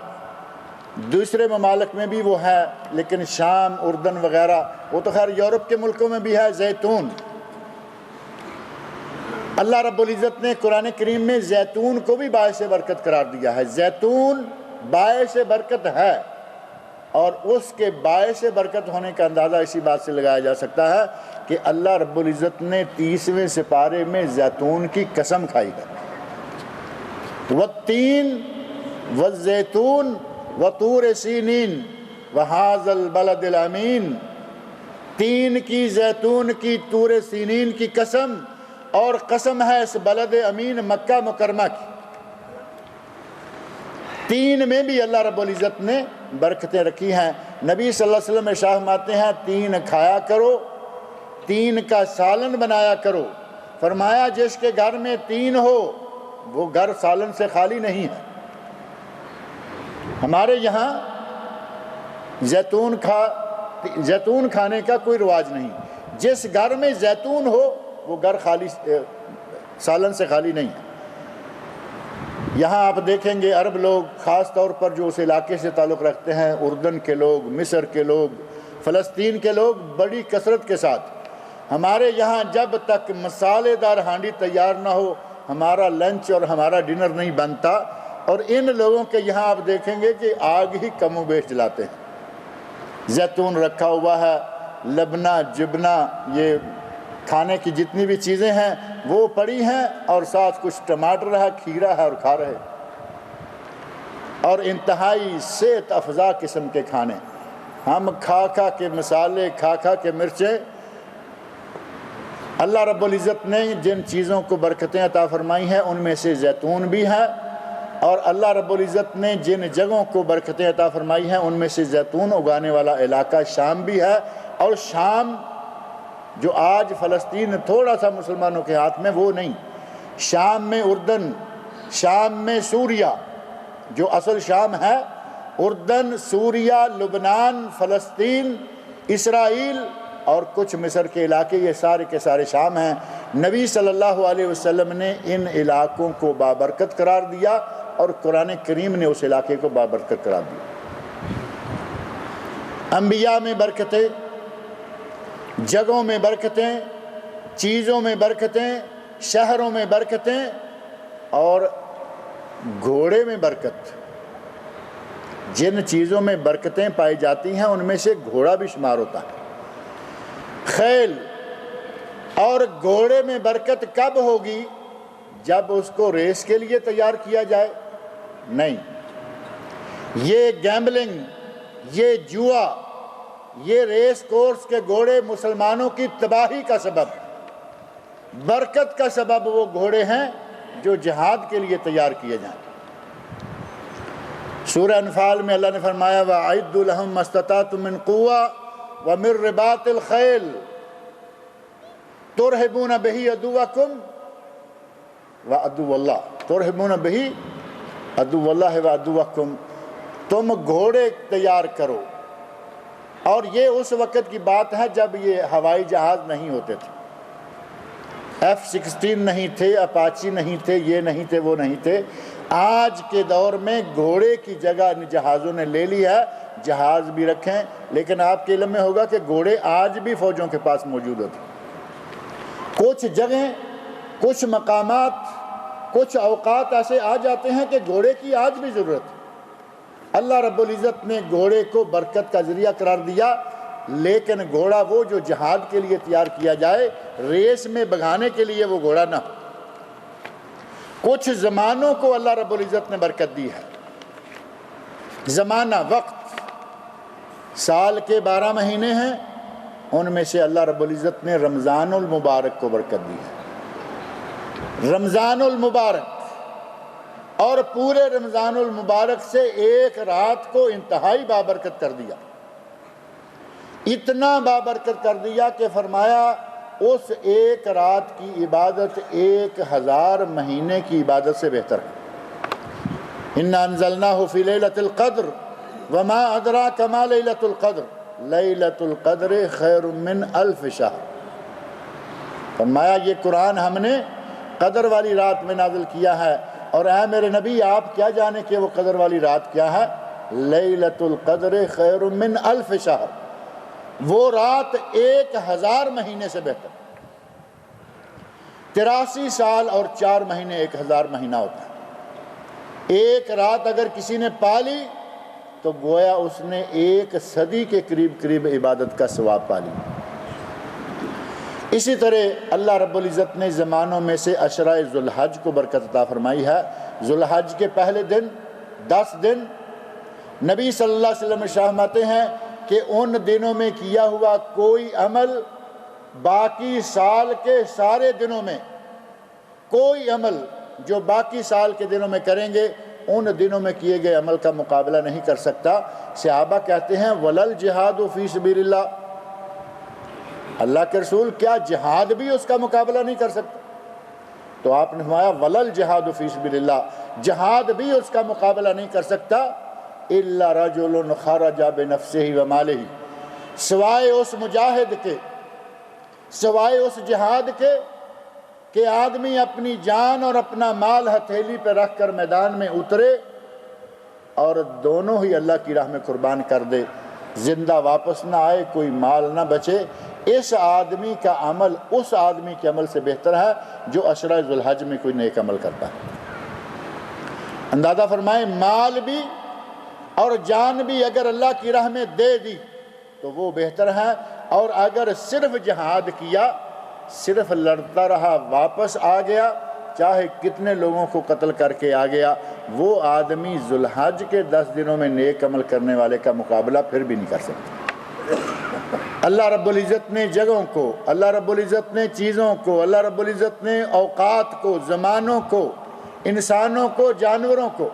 دوسرے ممالک میں بھی وہ ہے، لیکن شام، اردن وغیرہ، وہ تو خیر یورپ کے ملکوں میں بھی ہے، زیتون۔ اللہ رب العزت نے قرآن کریم میں زیتون کو بھی باعث برکت قرار دیا ہے۔ زیتون باعث برکت ہے، اور اس کے باعث برکت ہونے کا اندازہ اسی بات سے لگایا جا سکتا ہے کہ اللہ رب العزت نے 30ویں سپارے میں زیتون کی قسم کھائی ہے۔ وَالتِّينِ وَالزَّيْتُونِ وَطُورِ سِينِينَ وَهَٰذَا الْبَلَدِ الْأَمِينَ، تین کی، زیتون کی، طور سینین کی قسم، اور قسم ہے اس بلد امین مکہ مکرمہ کی۔ تین میں بھی اللہ رب العزت نے برکتیں رکھی ہیں۔ نبی صلی اللہ علیہ وسلم ارشاد فرماتے ہیں، 3 کھایا کرو، 3 کا سالن بنایا کرو۔ فرمایا جس کے گھر میں 3 ہو وہ گھر سالن سے خالی نہیں ہے۔ ہمارے یہاں زیتون کھانے کا کوئی رواج نہیں۔ جس گھر میں زیتون ہو وہ گھر خالی سالن سے خالی نہیں ہے۔ یہاں آپ دیکھیں گے عرب لوگ، خاص طور پر جو اس علاقے سے تعلق رکھتے ہیں، اردن کے لوگ، مصر کے لوگ، فلسطین کے لوگ، بڑی کثرت کے ساتھ ہمارے یہاں جب تک مسالے دار ہانڈی تیار نہ ہو ہمارا لنچ اور ہمارا ڈنر نہیں بنتا۔ اور ان لوگوں کے یہاں آپ دیکھیں گے کہ آگ ہی کم و بیش جلاتے ہیں۔ زیتون رکھا ہوا ہے، لبنا، جبنا، یہ کھانے کی جتنی بھی چیزیں ہیں وہ پڑی ہیں، اور ساتھ کچھ ٹماٹر ہے، کھیرا ہے، اور کھا رہے، اور انتہائی صحت افزا قسم کے کھانے۔ ہم کھا کھا کے مسالے، کھا کھا کے مرچیں۔ اللہ رب العزت نے جن چیزوں کو برکتیں عطا فرمائی ہیں ان میں سے زیتون بھی ہے، اور اللہ رب العزت نے جن جگہوں کو برکتیں عطا فرمائی ہیں ان میں سے زیتون اگانے والا علاقہ شام بھی ہے۔ اور شام جو آج فلسطین تھوڑا سا مسلمانوں کے ہاتھ میں، وہ نہیں، شام میں اردن، شام میں سوریا، جو اصل شام ہے، اردن، سوریا، لبنان، فلسطین، اسرائیل اور کچھ مصر کے علاقے، یہ سارے کے سارے شام ہیں۔ نبی صلی اللہ علیہ وسلم نے ان علاقوں کو بابرکت قرار دیا اور قرآن کریم نے اس علاقے کو بابرکت قرار دیا۔ انبیاء میں برکتیں، جگہوں میں برکتیں، چیزوں میں برکتیں، شہروں میں برکتیں، اور گھوڑے میں برکت۔ جن چیزوں میں برکتیں پائی جاتی ہیں ان میں سے گھوڑا بھی شمار ہوتا ہے۔ خیل اور گھوڑے میں برکت کب ہوگی؟ جب اس کو ریس کے لیے تیار کیا جائے؟ نہیں، یہ گیمبلنگ، یہ جوا، یہ ریس کورس کے گھوڑے مسلمانوں کی تباہی کا سبب، برکت کا سبب وہ گھوڑے ہیں جو جہاد کے لیے تیار کیے جائیں۔ سورہ انفال میں اللہ نے فرمایا وَأَعِدُّوا لَهُم مَّا اسْتَطَعْتُم مِّن قُوَّةٍ وَمِن رِّبَاطِ الْخَيْلِ تُرْهِبُونَ بِهِ عَدُوَّكُمْ وَعَدُوَّ اللَّهِ تُرْهِبُونَ بِهِ عَدُوَّ اللَّهِ وَعَدُوَّكُمْ۔ تم گھوڑے تیار کرو، اور یہ اس وقت کی بات ہے جب یہ ہوائی جہاز نہیں ہوتے تھے، F-16 نہیں تھے، اپاچی نہیں تھے، یہ نہیں تھے، وہ نہیں تھے۔ آج کے دور میں گھوڑے کی جگہ جہازوں نے لے لی ہے، جہاز بھی رکھیں، لیکن آپ کے علم میں ہوگا کہ گھوڑے آج بھی فوجوں کے پاس موجود ہوتے ہیں۔ کچھ جگہیں، کچھ مقامات، کچھ اوقات ایسے آ جاتے ہیں کہ گھوڑے کی آج بھی ضرورت ہے۔ اللہ رب العزت نے گھوڑے کو برکت کا ذریعہ قرار دیا، لیکن گھوڑا وہ جو جہاد کے لیے تیار کیا جائے، ریس میں بھگانے کے لیے وہ گھوڑا نہ ہو۔ کچھ زمانوں کو اللہ رب العزت نے برکت دی ہے۔ زمانہ، وقت، سال کے 12 مہینے ہیں، ان میں سے اللہ رب العزت نے رمضان المبارک کو برکت دی ہے۔ رمضان المبارک، اور پورے رمضان المبارک سے ایک رات کو انتہائی بابرکت کر دیا۔ اتنا بابرکت کر دیا کہ فرمایا اس ایک رات کی عبادت 1000 مہینے کی عبادت سے بہتر ہے۔ اِنَّا أَنزَلْنَاهُ فِي لَيْلَةِ الْقَدْرِ وَمَا أَدْرَاكَ مَا لَيْلَةُ الْقَدْرِ لَيْلَةُ الْقَدْرِ خَيْرٌ مِّنْ أَلْفِ شَهْرٍ۔ فرمایا یہ قرآن ہم نے قدر والی رات میں نازل کیا ہے، اور اے میرے نبی آپ کیا جانے کہ وہ قدر والی رات کیا ہے؟ لَيْلَةُ الْقَدْرِ خَيْرٌ مِّنْ أَلْفِ شَهْرٍ، وہ رات 1000 مہینے سے بہتر۔ 83 سال اور 4 مہینے 1000 مہینہ ہوتا ہے۔ ایک رات اگر کسی نے پالی تو گویا اس نے 1 صدی کے قریب عبادت کا ثواب پالی۔ اسی طرح اللہ رب العزت نے زمانوں میں سے عشرہ ذوالحج کو برکت عطا فرمائی ہے۔ ذوالحج کے پہلے دن 10 دن نبی صلی اللہ علیہ وسلم فرماتے ہیں کہ ان دنوں میں کیا ہوا کوئی عمل باقی سال کے سارے دنوں میں، کوئی عمل جو باقی سال کے دنوں میں کریں گے ان دنوں میں کیے گئے عمل کا مقابلہ نہیں کر سکتا۔ صحابہ کہتے ہیں وَلَلْ جِہَادُ فِي سَبِيلِ اللَّهِ، اللہ کے رسول کیا جہاد بھی اس کا مقابلہ نہیں کر سکتا؟ تو آپ نے فرمایا وَلَلْ جِہَادُ فِي سَبِيلِ اللَّهِ، جہاد بھی اس کا مقابلہ نہیں کر سکتا إِلَّا رَجُلٌ خَرَجَ بِنَفْسِهِ وَمَالِهِ، سوائے اس مجاہد کے، سوائے اس جہاد کے کہ آدمی اپنی جان اور اپنا مال ہتھیلی پہ رکھ کر میدان میں اترے اور دونوں ہی اللہ کی راہ میں قربان کر دے، زندہ واپس نہ آئے، کوئی مال نہ بچے، اس آدمی کا عمل اس آدمی کے عمل سے بہتر ہے جو عشرہ ذوالحج میں کوئی نیک عمل کرتا ہے۔ اندازہ فرمائیں مال بھی اور جان بھی اگر اللہ کی راہ میں دے دی تو وہ بہتر ہے، اور اگر صرف جہاد کیا، صرف لڑتا رہا، واپس آ گیا، چاہے کتنے لوگوں کو قتل کر کے آ گیا، وہ آدمی ذوالحج کے 10 دنوں میں نیک عمل کرنے والے کا مقابلہ پھر بھی نہیں کر سکتا۔ اللہ رب العزت نے جگہوں کو، اللہ رب العزت نے چیزوں کو، اللہ رب العزت نے اوقات کو، زمانوں کو، انسانوں کو، جانوروں کو،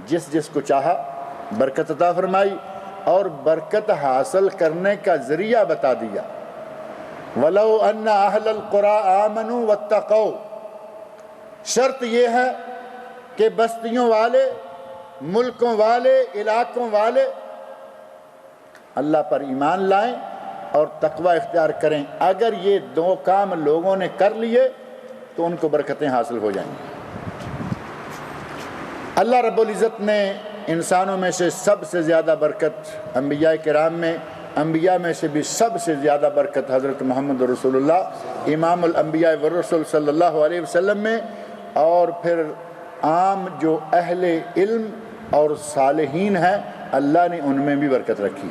جس جس کو چاہا برکت عطا فرمائی اور برکت حاصل کرنے کا ذریعہ بتا دیا۔ وَلَوْ أَنَّ أَهْلَ الْقُرَىٰ آمَنُوا وَاتَّقَوْا، شرط یہ ہے کہ بستیوں والے، ملکوں والے، علاقوں والے اللہ پر ایمان لائیں اور تقوی اختیار کریں. اگر یہ دو کام لوگوں نے کر لیے تو ان کو برکتیں حاصل ہو جائیں گی. اللہ رب العزت نے انسانوں میں سے سب سے زیادہ برکت انبیاء کرام میں، انبیاء میں سے بھی سب سے زیادہ برکت حضرت محمد رسول اللہ امام الانبیاء والرسل صلی اللہ علیہ وسلم میں، اور پھر عام جو اہل علم اور صالحین ہیں اللہ نے ان میں بھی برکت رکھی.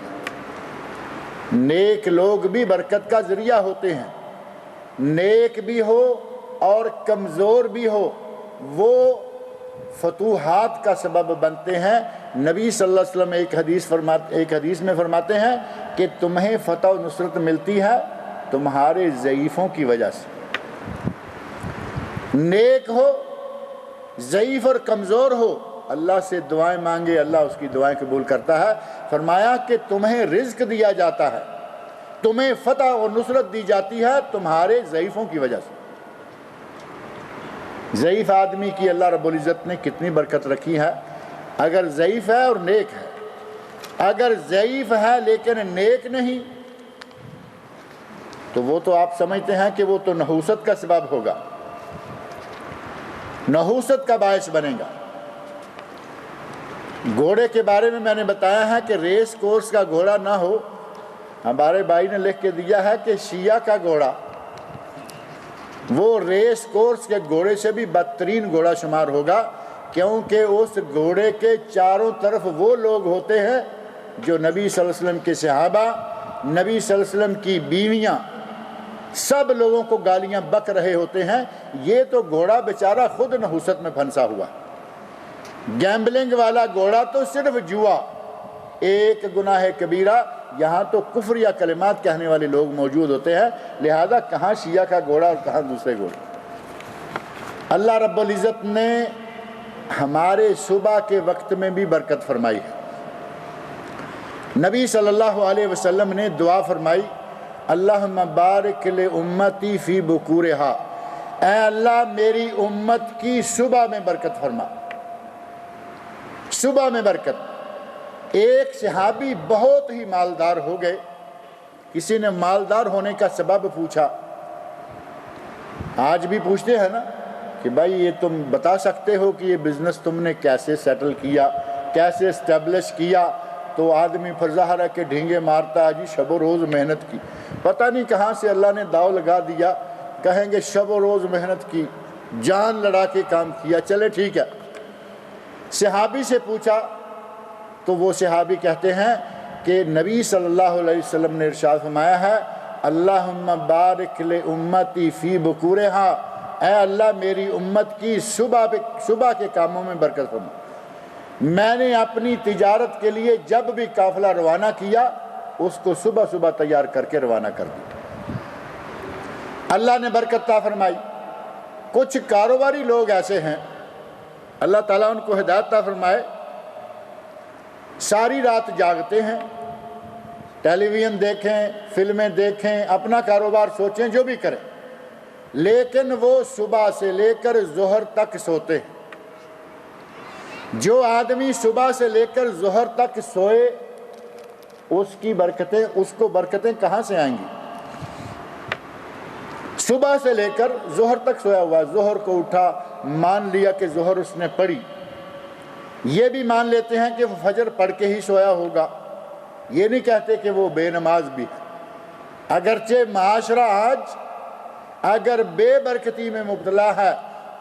نیک لوگ بھی برکت کا ذریعہ ہوتے ہیں. نیک بھی ہو اور کمزور بھی ہو وہ فتوحات کا سبب بنتے ہیں. نبی صلی اللہ علیہ وسلم ایک حدیث میں فرماتے ہیں کہ تمہیں فتح و نصرت ملتی ہے تمہارے ضعیفوں کی وجہ سے. نیک ہو، ضعیف اور کمزور ہو، اللہ سے دعائیں مانگے، اللہ اس کی دعائیں قبول کرتا ہے. فرمایا کہ تمہیں رزق دیا جاتا ہے، تمہیں فتح اور نصرت دی جاتی ہے تمہارے ضعیفوں کی وجہ سے. ضعیف آدمی کی اللہ رب العزت نے کتنی برکت رکھی ہے. اگر ضعیف ہے اور نیک ہے، اگر ضعیف ہے لیکن نیک نہیں تو وہ تو آپ سمجھتے ہیں کہ وہ تو نحوست کا سبب ہوگا، نحوست کا باعث بنے گا. گھوڑے کے بارے میں نے بتایا ہے کہ ریس کورس کا گھوڑا نہ ہو. ہمارے بھائی نے لکھ کے دیا ہے کہ شیعہ کا گھوڑا وہ ریس کورس کے گھوڑے سے بھی بدترین گھوڑا شمار ہوگا، کیونکہ اس گھوڑے کے چاروں طرف وہ لوگ ہوتے ہیں جو نبی صلی اللہ علیہ وسلم کے صحابہ، نبی صلی اللہ علیہ وسلم کی بیویاں، سب لوگوں کو گالیاں بک رہے ہوتے ہیں. یہ تو گھوڑا بیچارہ خود نحوست میں پھنسا ہوا. گیمبلنگ والا گھوڑا تو صرف جوا، ایک گناہ کبیرہ. یہاں تو کفر یا کلمات کہنے والے لوگ موجود ہوتے ہیں، لہذا کہاں شیعہ کا گھوڑا اور کہاں دوسرے گھوڑے. اللہ رب العزت نے ہمارے صبح کے وقت میں بھی برکت فرمائی ہے. نبی صلی اللہ علیہ وسلم نے دعا فرمائی، اللہم بارک لامتی فی بکورہا، اے اللہ میری امت کی صبح میں برکت فرما. صبح میں برکت. ایک صحابی بہت ہی مالدار ہو گئے. کسی نے مالدار ہونے کا سبب پوچھا. آج بھی پوچھتے ہیں نا کہ بھائی یہ تم بتا سکتے ہو کہ یہ بزنس تم نے کیسے سیٹل کیا، کیسے اسٹیبلش کیا؟ تو آدمی پھر ظاہر ہے کہ ڈھینگے مارتا ہے، جی شب و روز محنت کی. پتہ نہیں کہاں سے اللہ نے داؤ لگا دیا، کہیں گے شب و روز محنت کی، جان لڑا کے کام کیا. چلے ٹھیک ہے. صحابی سے پوچھا تو وہ صحابی کہتے ہیں کہ نبی صلی اللہ علیہ وسلم نے ارشاد فرمایا ہے، اللہم بارک لامتی فی بکورہا، اے اللہ میری امت کی صبح کے کاموں میں برکت فرما. میں نے اپنی تجارت کے لیے جب بھی قافلہ روانہ کیا اس کو صبح صبح تیار کر کے روانہ کر دیا. اللہ نے برکت عطا فرمائی. کچھ کاروباری لوگ ایسے ہیں اللہ تعالیٰ ان کو ہدایت عطا فرمائے، ساری رات جاگتے ہیں، ٹیلی ویژن دیکھیں، فلمیں دیکھیں، اپنا کاروبار سوچیں، جو بھی کریں، لیکن وہ صبح سے لے کر ظہر تک سوتے ہیں. جو آدمی صبح سے لے کر ظہر تک سوئے اس کو برکتیں کہاں سے آئیں گی؟ صبح سے لے کر ظہر تک سویا ہوا، ظہر کو اٹھا، مان لیا کہ ظہر اس نے پڑھی. یہ بھی مان لیتے ہیں کہ وہ فجر پڑھ کے ہی سویا ہوگا، یہ نہیں کہتے کہ وہ بے نماز بھی ہے. اگرچہ معاشرہ آج اگر بے برکتی میں مبتلا ہے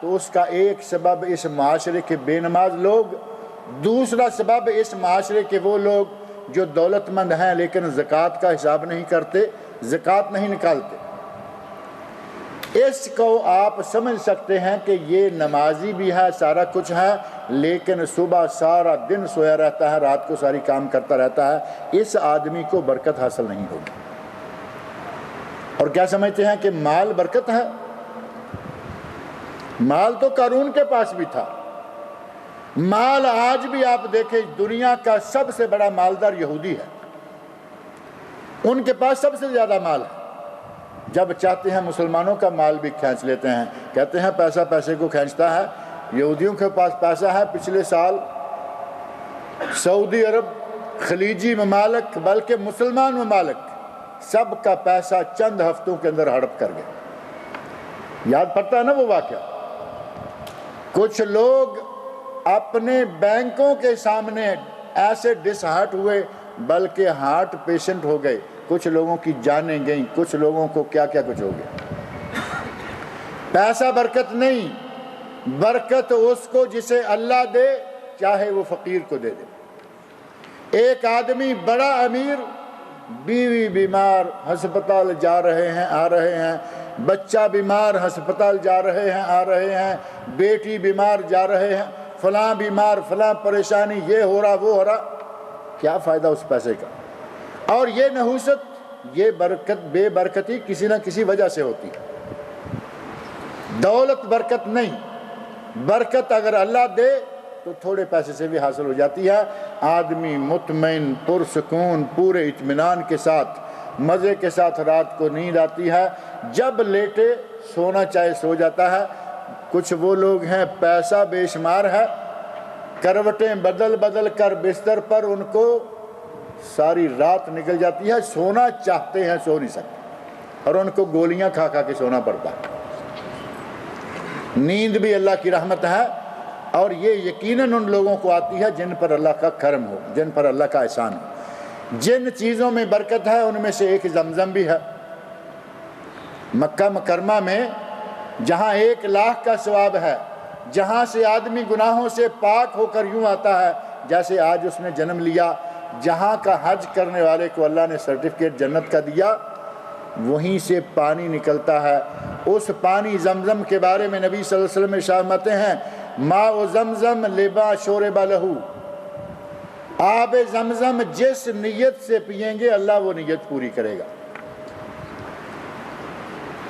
تو اس کا ایک سبب اس معاشرے کے بے نماز لوگ، دوسرا سبب اس معاشرے کے وہ لوگ جو دولت مند ہیں لیکن زکوٰۃ کا حساب نہیں کرتے، زکوٰۃ نہیں نکالتے. اس کو آپ سمجھ سکتے ہیں کہ یہ نمازی بھی ہے، سارا کچھ ہے، لیکن صبح سارا دن سویا رہتا ہے، رات کو ساری کام کرتا رہتا ہے. اس آدمی کو برکت حاصل نہیں ہوگی. اور کیا سمجھتے ہیں کہ مال برکت ہے؟ مال تو قارون کے پاس بھی تھا. مال آج بھی آپ دیکھیں دنیا کا سب سے بڑا مالدار یہودی ہے، ان کے پاس سب سے زیادہ مال ہے. جب چاہتے ہیں مسلمانوں کا مال بھی کھینچ لیتے ہیں، کہتے ہیں پیسہ پیسے کو کھینچتا ہے. یہودیوں کے پاس پیسہ ہے. پچھلے سال سعودی عرب، خلیجی ممالک، بلکہ مسلمان ممالک سب کا پیسہ چند ہفتوں کے اندر ہڑپ کر گئے۔ یاد پڑتا ہے نا وہ واقعہ؟ کچھ لوگ اپنے بینکوں کے سامنے ایسے ڈس ہارٹ ہوئے بلکہ ہارٹ پیشنٹ ہو گئے، کچھ لوگوں کی جانیں گئیں، کچھ لوگوں کو کیا کیا کچھ ہو گیا۔ پیسہ برکت نہیں، برکت اس کو جسے اللہ دے، چاہے وہ فقیر کو دے دے۔ ایک آدمی بڑا امیر، بیوی بیمار، ہسپتال جا رہے ہیں آ رہے ہیں، بچہ بیمار، ہسپتال جا رہے ہیں آ رہے ہیں، بیٹی بیمار جا رہے ہیں، فلاں بیمار، فلاں پریشانی، یہ ہو رہا وہ ہو رہا، کیا فائدہ اس پیسے کا؟ اور یہ نحوست، یہ برکت، بے برکتی کسی نہ کسی وجہ سے ہوتی ہے۔ دولت برکت نہیں، برکت اگر اللہ دے تو تھوڑے پیسے سے بھی حاصل ہو جاتی ہے۔ آدمی مطمئن، پرسکون، پورے اطمینان کے ساتھ، مزے کے ساتھ رات کو نیند آتی ہے، جب لیٹے سونا چاہے سو جاتا ہے۔ کچھ وہ لوگ ہیں پیسہ بے شمار ہے، کروٹیں بدل بدل کر بستر پر ان کو ساری رات نکل جاتی ہے، سونا چاہتے ہیں سو نہیں سکتے، اور ان کو گولیاں کھا کھا کے سونا پڑتا ہے۔ نیند بھی اللہ کی رحمت ہے، اور یہ یقیناً ان لوگوں کو آتی ہے جن پر اللہ کا کرم ہو، جن پر اللہ کا احسان ہو۔ جن چیزوں میں برکت ہے ان میں سے ایک زمزم بھی ہے۔ مکہ مکرمہ میں جہاں 1,00,000 کا ثواب ہے، جہاں سے آدمی گناہوں سے پاک ہو کر یوں آتا ہے جیسے آج اس نے جنم لیا، جہاں کا حج کرنے والے کو اللہ نے سرٹیفکیٹ جنت کا دیا، وہیں سے پانی نکلتا ہے۔ اس پانی زمزم کے بارے میں نبی صلی اللہ علیہ وسلم ارشاد فرماتے ہیں، ماء زمزم لما شرب لہ، آب زمزم جس نیت سے پئیں گے اللہ وہ نیت پوری کرے گا۔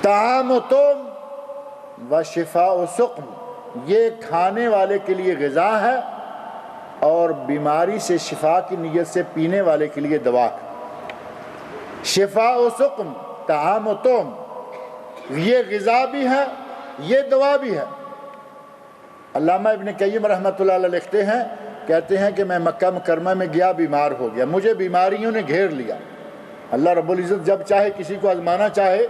طعام توم و شفاء سقم، یہ کھانے والے کے لیے غذا ہے اور بیماری سے شفا کی نیت سے پینے والے کے لیے دوا ہے۔ شفاء سقم، طعام توم، یہ غذا بھی ہے، یہ دوا بھی ہے۔ علامہ ابن قیم رحمۃ اللہ علیہ لکھتے ہیں، کہتے ہیں کہ میں مکہ مکرمہ میں گیا، بیمار ہو گیا، مجھے بیماریوں نے گھیر لیا۔ اللہ رب العزت جب چاہے کسی کو آزمانا چاہے،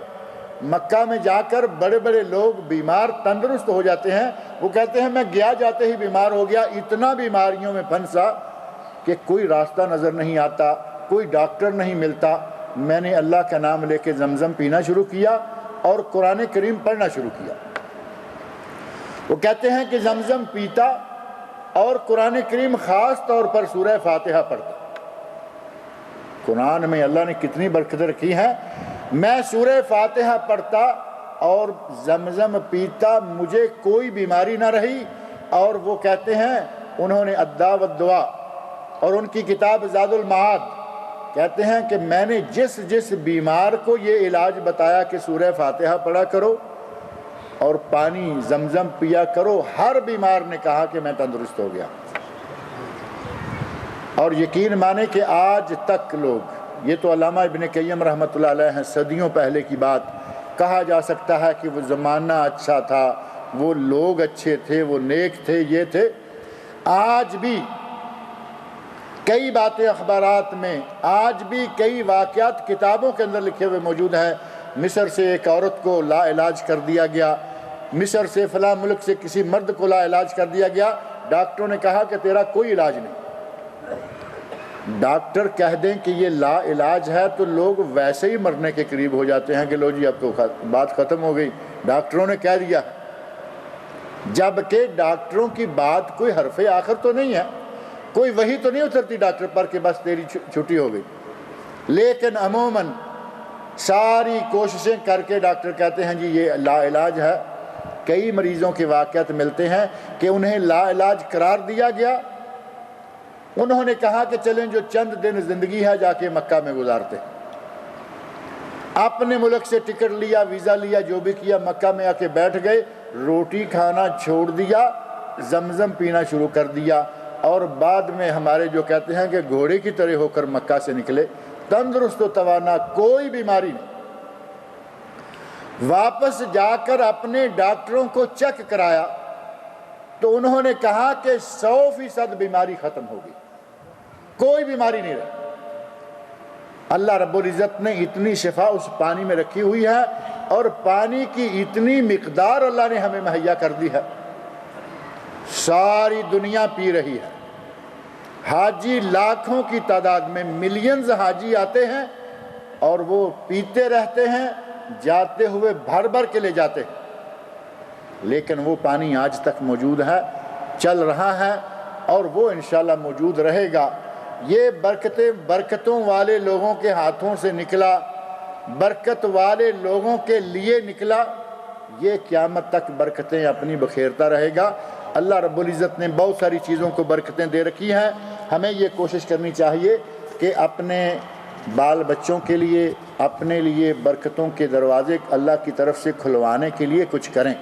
مکہ میں جا کر بڑے بڑے لوگ بیمار تندرست ہو جاتے ہیں، وہ کہتے ہیں میں گیا جاتے ہی بیمار ہو گیا، اتنا بیماریوں میں پھنسا کہ کوئی راستہ نظر نہیں آتا، کوئی ڈاکٹر نہیں ملتا۔ میں نے اللہ کا نام لے کے زمزم پینا شروع کیا اور قرآن کریم پڑھنا شروع کیا۔ وہ کہتے ہیں کہ زمزم پیتا اور قرآن کریم خاص طور پر سورہ فاتحہ پڑھتا۔ قرآن میں اللہ نے کتنی برکت رکھی ہے۔ میں سورہ فاتحہ پڑھتا اور زمزم پیتا، مجھے کوئی بیماری نہ رہی۔ اور وہ کہتے ہیں، انہوں نے الداء والدواء اور ان کی کتاب زاد المعاد کہتے ہیں کہ میں نے جس بیمار کو یہ علاج بتایا کہ سورہ فاتحہ پڑھا کرو اور پانی زمزم پیا کرو، ہر بیمار نے کہا کہ میں تندرست ہو گیا۔ اور یقین مانے کہ آج تک لوگ، یہ تو علامہ ابن قیم رحمۃ اللہ علیہ ہیں، صدیوں پہلے کی بات، کہا جا سکتا ہے کہ وہ زمانہ اچھا تھا، وہ لوگ اچھے تھے، وہ نیک تھے، یہ تھے۔ آج بھی کئی باتیں اخبارات میں، آج بھی کئی واقعات کتابوں کے اندر لکھے ہوئے موجود ہیں۔ مصر سے ایک عورت کو لا علاج کر دیا گیا، مصر سے فلاں ملک سے کسی مرد کو لا علاج کر دیا گیا، ڈاکٹروں نے کہا کہ تیرا کوئی علاج نہیں۔ ڈاکٹر کہہ دیں کہ یہ لا علاج ہے تو لوگ ویسے ہی مرنے کے قریب ہو جاتے ہیں کہ لو جی اب تو بات ختم ہو گئی، ڈاکٹروں نے کہہ دیا، جبکہ ڈاکٹروں کی بات کوئی حرف آخر تو نہیں ہے، کوئی وحی تو نہیں اترتی ڈاکٹر پر کہ بس تیری چھٹی ہو گئی۔ لیکن عموماً ساری کوششیں کر کے ڈاکٹر کہتے ہیں جی یہ لا علاج ہے۔ کئی مریضوں کے واقعات ملتے ہیں کہ انہیں لا علاج قرار دیا گیا، انہوں نے کہا کہ چلیں جو چند دن زندگی ہے جا کے مکہ میں گزارتے، اپنے ملک سے ٹکٹ لیا، ویزا لیا، جو بھی کیا، مکہ میں آ کے بیٹھ گئے، روٹی کھانا چھوڑ دیا، زمزم پینا شروع کر دیا، اور بعد میں ہمارے جو کہتے ہیں کہ گھوڑے کی طرح ہو کر مکہ سے نکلے، تندرست و توانا، کوئی بیماری نہیں۔ واپس جا کر اپنے ڈاکٹروں کو چیک کرایا تو انہوں نے کہا کہ 100% بیماری ختم ہوگی، کوئی بیماری نہیں رہی۔ اللہ رب العزت نے اتنی شفا اس پانی میں رکھی ہوئی ہے، اور پانی کی اتنی مقدار اللہ نے ہمیں مہیا کر دی ہے، ساری دنیا پی رہی ہے۔ حاجی لاکھوں کی تعداد میں، ملینز حاجی آتے ہیں اور وہ پیتے رہتے ہیں، جاتے ہوئے بھر بھر کے لے جاتے ہیں، لیکن وہ پانی آج تک موجود ہے، چل رہا ہے، اور وہ انشاءاللہ موجود رہے گا۔ یہ برکتوں والے لوگوں کے ہاتھوں سے نکلا، برکت والے لوگوں کے لیے نکلا، یہ قیامت تک برکتیں اپنی بکھیرتا رہے گا۔ اللہ رب العزت نے بہت ساری چیزوں کو برکتیں دے رکھی ہیں، ہمیں یہ کوشش کرنی چاہیے کہ اپنے بال بچوں کے لیے، اپنے لیے برکتوں کے دروازے اللہ کی طرف سے کھلوانے کے لیے کچھ کریں،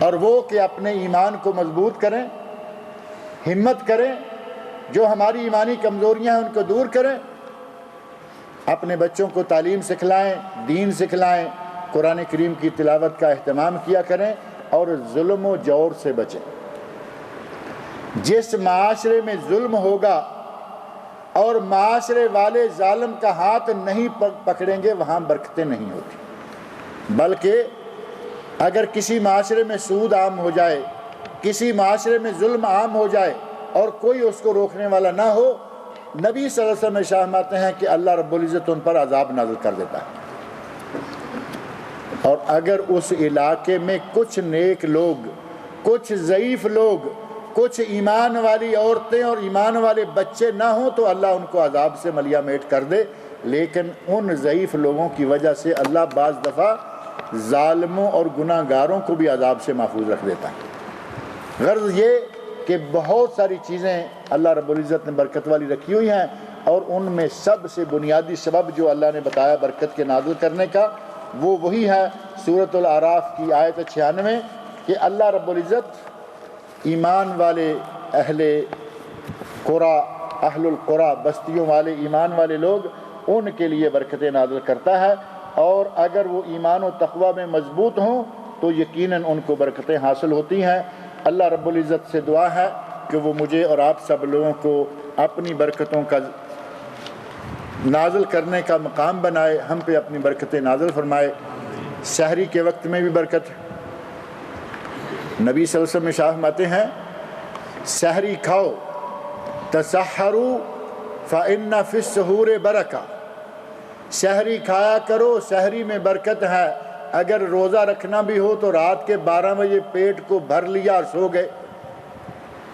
اور وہ کہ اپنے ایمان کو مضبوط کریں، ہمت کریں، جو ہماری ایمانی کمزوریاں ہیں ان کو دور کریں، اپنے بچوں کو تعلیم سکھلائیں، دین سکھلائیں، قرآن کریم کی تلاوت کا اہتمام کیا کریں، اور ظلم و جور سے بچیں۔ جس معاشرے میں ظلم ہوگا اور معاشرے والے ظالم کا ہاتھ نہیں پکڑیں گے، وہاں برکتیں نہیں ہوتی، بلکہ اگر کسی معاشرے میں سود عام ہو جائے، کسی معاشرے میں ظلم عام ہو جائے اور کوئی اس کو روکنے والا نہ ہو، نبی صلی اللہ علیہ وسلم ارشاد ہیں کہ اللہ رب العزت ان پر عذاب نازل کر دیتا ہے۔ اور اگر اس علاقے میں کچھ نیک لوگ، کچھ ضعیف لوگ، کچھ ایمان والی عورتیں اور ایمان والے بچے نہ ہوں تو اللہ ان کو عذاب سے ملیا میٹ کر دے، لیکن ان ضعیف لوگوں کی وجہ سے اللہ بعض دفعہ ظالموں اور گناہ گاروں کو بھی عذاب سے محفوظ رکھ دیتا ہے۔ غرض یہ کہ بہت ساری چیزیں اللہ رب العزت نے برکت والی رکھی ہوئی ہیں، اور ان میں سب سے بنیادی سبب جو اللہ نے بتایا برکت کے نازل کرنے کا، وہ وہی ہے سورۃ الاعراف کی آیت 96 کہ اللہ رب العزت ایمان والے اہل القرى، بستیوں والے ایمان والے لوگ، ان کے لیے برکتیں نازل کرتا ہے، اور اگر وہ ایمان و تقوی میں مضبوط ہوں تو یقیناً ان کو برکتیں حاصل ہوتی ہیں۔ اللہ رب العزت سے دعا ہے کہ وہ مجھے اور آپ سب لوگوں کو اپنی برکتوں کا نازل کرنے کا مقام بنائے، ہم پہ اپنی برکتیں نازل فرمائے۔ سحری کے وقت میں بھی برکت ہے، نبی صلی اللہ علیہ وسلم ارشاد فرماتے ہیں سحری کھاؤ، تسحروا فإن فی السحور برکہ، سحری کھایا کرو، سحری میں برکت ہے۔ اگر روزہ رکھنا بھی ہو تو رات کے 12 بجے پیٹ کو بھر لیا اور سو گئے،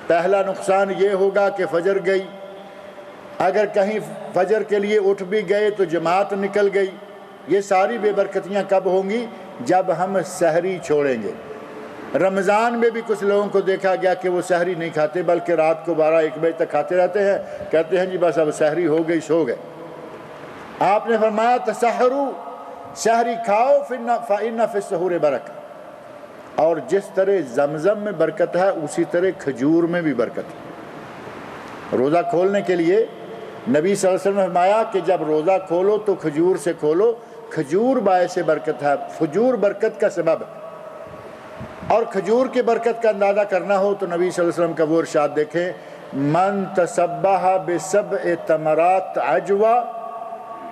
پہلا نقصان یہ ہوگا کہ فجر گئی، اگر کہیں فجر کے لیے اٹھ بھی گئے تو جماعت نکل گئی۔ یہ ساری بے برکتیاں کب ہوں گی؟ جب ہم سحری چھوڑیں گے۔ رمضان میں بھی کچھ لوگوں کو دیکھا گیا کہ وہ سحری نہیں کھاتے، بلکہ رات کو 12-1 بجے تک کھاتے رہتے ہیں، کہتے ہیں جی بس اب سحری ہو گئی، سو گئے۔ آپ نے فرمایا تسحروا، سحری کھاؤ، فإن فی السحور برکہ، اور جس طرح زمزم میں برکت ہے اسی طرح کھجور میں بھی برکت ہے۔ روزہ کھولنے کے لیے نبی صلی اللہ علیہ وسلم نے فرمایا کہ جب روزہ کھولو تو کھجور سے کھولو، کھجور باعث برکت ہے، کھجور برکت کا سبب ہے۔ اور کھجور کی برکت کا اندازہ کرنا ہو تو نبی صلی اللہ علیہ وسلم کا وہ ارشاد دیکھیں، من تصبح بسبع تمرات عجوا،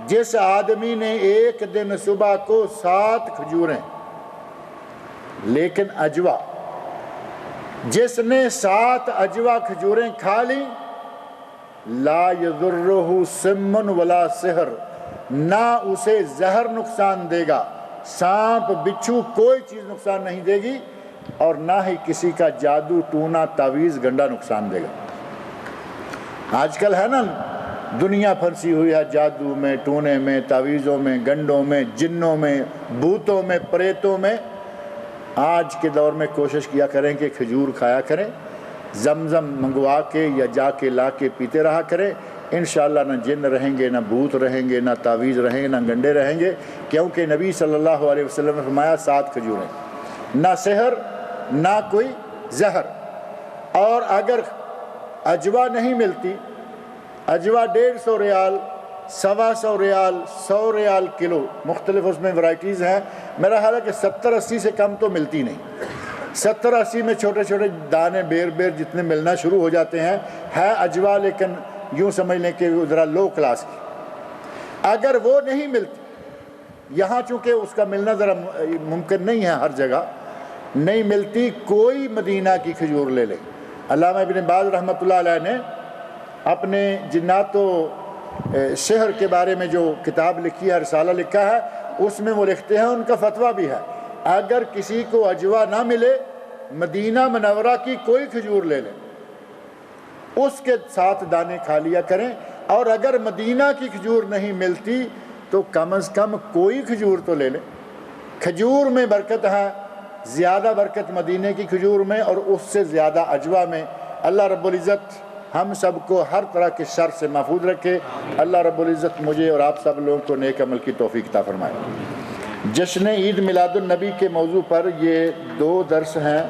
جس آدمی نے ایک دن صبح کو 7 کھجوریں، لیکن عجوا، جس نے 7 عجوا کھجوریں کھا لیں، لا یضرہ سم ولا سحر، نہ اسے زہر نقصان دے گا، سانپ بچھو کوئی چیز نقصان نہیں دے گی، اور نہ ہی کسی کا جادو ٹونا تعویذ گنڈا نقصان دے گا۔ آج کل ہے نا دنیا پھنسی ہوئی ہے جادو میں، ٹونے میں، تعویذوں میں، گنڈوں میں، جنوں میں، بھوتوں میں، پریتوں میں۔ آج کے دور میں کوشش کیا کریں کہ کھجور کھایا کریں، زمزم منگوا کے یا جا کے لا کے پیتے رہا کریں، انشاءاللہ نہ جن رہیں گے، نہ بھوت رہیں گے، نہ تعویذ رہیں گے، نہ گنڈے رہیں گے، کیونکہ نبی صلی اللہ علیہ وسلم نے فرمایا 7 کھجوریں، نہ سحر نہ کوئی زہر۔ اور اگر عجوا نہیں ملتی، عجوا 150 ریال، 125 ریال، 100 ریال کلو، مختلف اس میں ورائٹیز ہیں، میرا خیال ہے کہ 70-80 سے کم تو ملتی نہیں۔ 70-80 میں چھوٹے چھوٹے دانے بیر جتنے ملنا شروع ہو جاتے ہیں، ہے عجوا لیکن یوں سمجھ لیں کہ ذرا لو کلاس کی۔ اگر وہ نہیں ملتی، یہاں چونکہ اس کا ملنا ذرا ممکن نہیں ہے، ہر جگہ نہیں ملتی، کوئی مدینہ کی کھجور لے لے۔ علامہ ابن باز رحمۃ اللہ علیہ نے اپنے جنات و سحر کے بارے میں جو کتاب لکھی ہے، رسالہ لکھا ہے، اس میں وہ لکھتے ہیں، ان کا فتویٰ بھی ہے، اگر کسی کو اجوا نہ ملے مدینہ منورہ کی کوئی کھجور لے لیں، اس کے ساتھ دانے کھا لیا کریں، اور اگر مدینہ کی کھجور نہیں ملتی تو کم از کم کوئی کھجور تو لے لیں۔ کھجور میں برکت ہے، زیادہ برکت مدینہ کی کھجور میں، اور اس سے زیادہ اجوا میں۔ اللہ رب العزت ہم سب کو ہر طرح کے شر سے محفوظ رکھے۔ اللہ رب العزت مجھے اور آپ سب لوگوں کو نیک عمل کی توفیق عطا فرمائے۔ جشن عید میلاد النبی کے موضوع پر یہ 2 درس ہیں،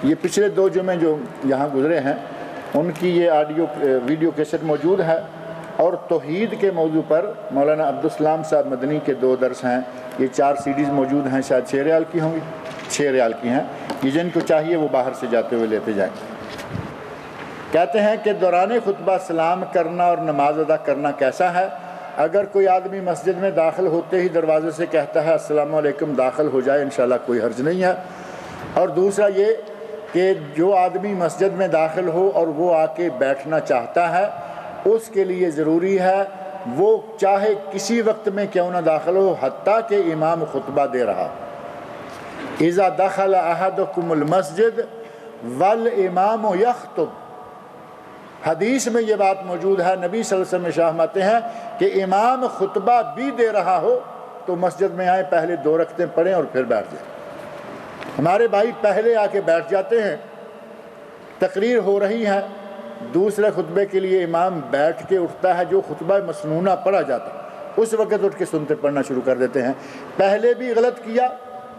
یہ پچھلے 2 جمعے جو یہاں گزرے ہیں ان کی یہ ویڈیو کیسٹ موجود ہے، اور توحید کے موضوع پر مولانا عبدالسلام صاحب مدنی کے 2 درس ہیں، یہ 4 CDs موجود ہیں، شاید 6 ریال کی ہوں گی، 6 ریال کی ہیں، یہ جن کو چاہیے وہ باہر سے جاتے ہوئے لیتے جائیں۔ کہتے ہیں کہ دوران خطبہ سلام کرنا اور نماز ادا کرنا کیسا ہے؟ اگر کوئی آدمی مسجد میں داخل ہوتے ہی دروازے سے کہتا ہے السلام علیکم، داخل ہو جائے، انشاءاللہ کوئی حرج نہیں ہے۔ اور دوسرا یہ کہ جو آدمی مسجد میں داخل ہو اور وہ آ کے بیٹھنا چاہتا ہے، اس کے لیے ضروری ہے وہ چاہے کسی وقت میں کیوں نہ داخل ہو، حتیٰ کہ امام خطبہ دے رہا۔ اذا دخل احدکم المسجد والامام یخطب، حدیث میں یہ بات موجود ہے، نبی صلی اللہ علیہ وسلم ارشاد فرماتے ہیں کہ امام خطبہ بھی دے رہا ہو تو مسجد میں آئیں، پہلے 2 رکعتیں پڑھیں اور پھر بیٹھ جائیں۔ ہمارے بھائی پہلے آ کے بیٹھ جاتے ہیں، تقریر ہو رہی ہے، دوسرے خطبے کے لیے امام بیٹھ کے اٹھتا ہے، جو خطبہ مسنونہ پڑھا جاتا ہے اس وقت اٹھ کے سنتے پڑھنا شروع کر دیتے ہیں۔ پہلے بھی غلط کیا،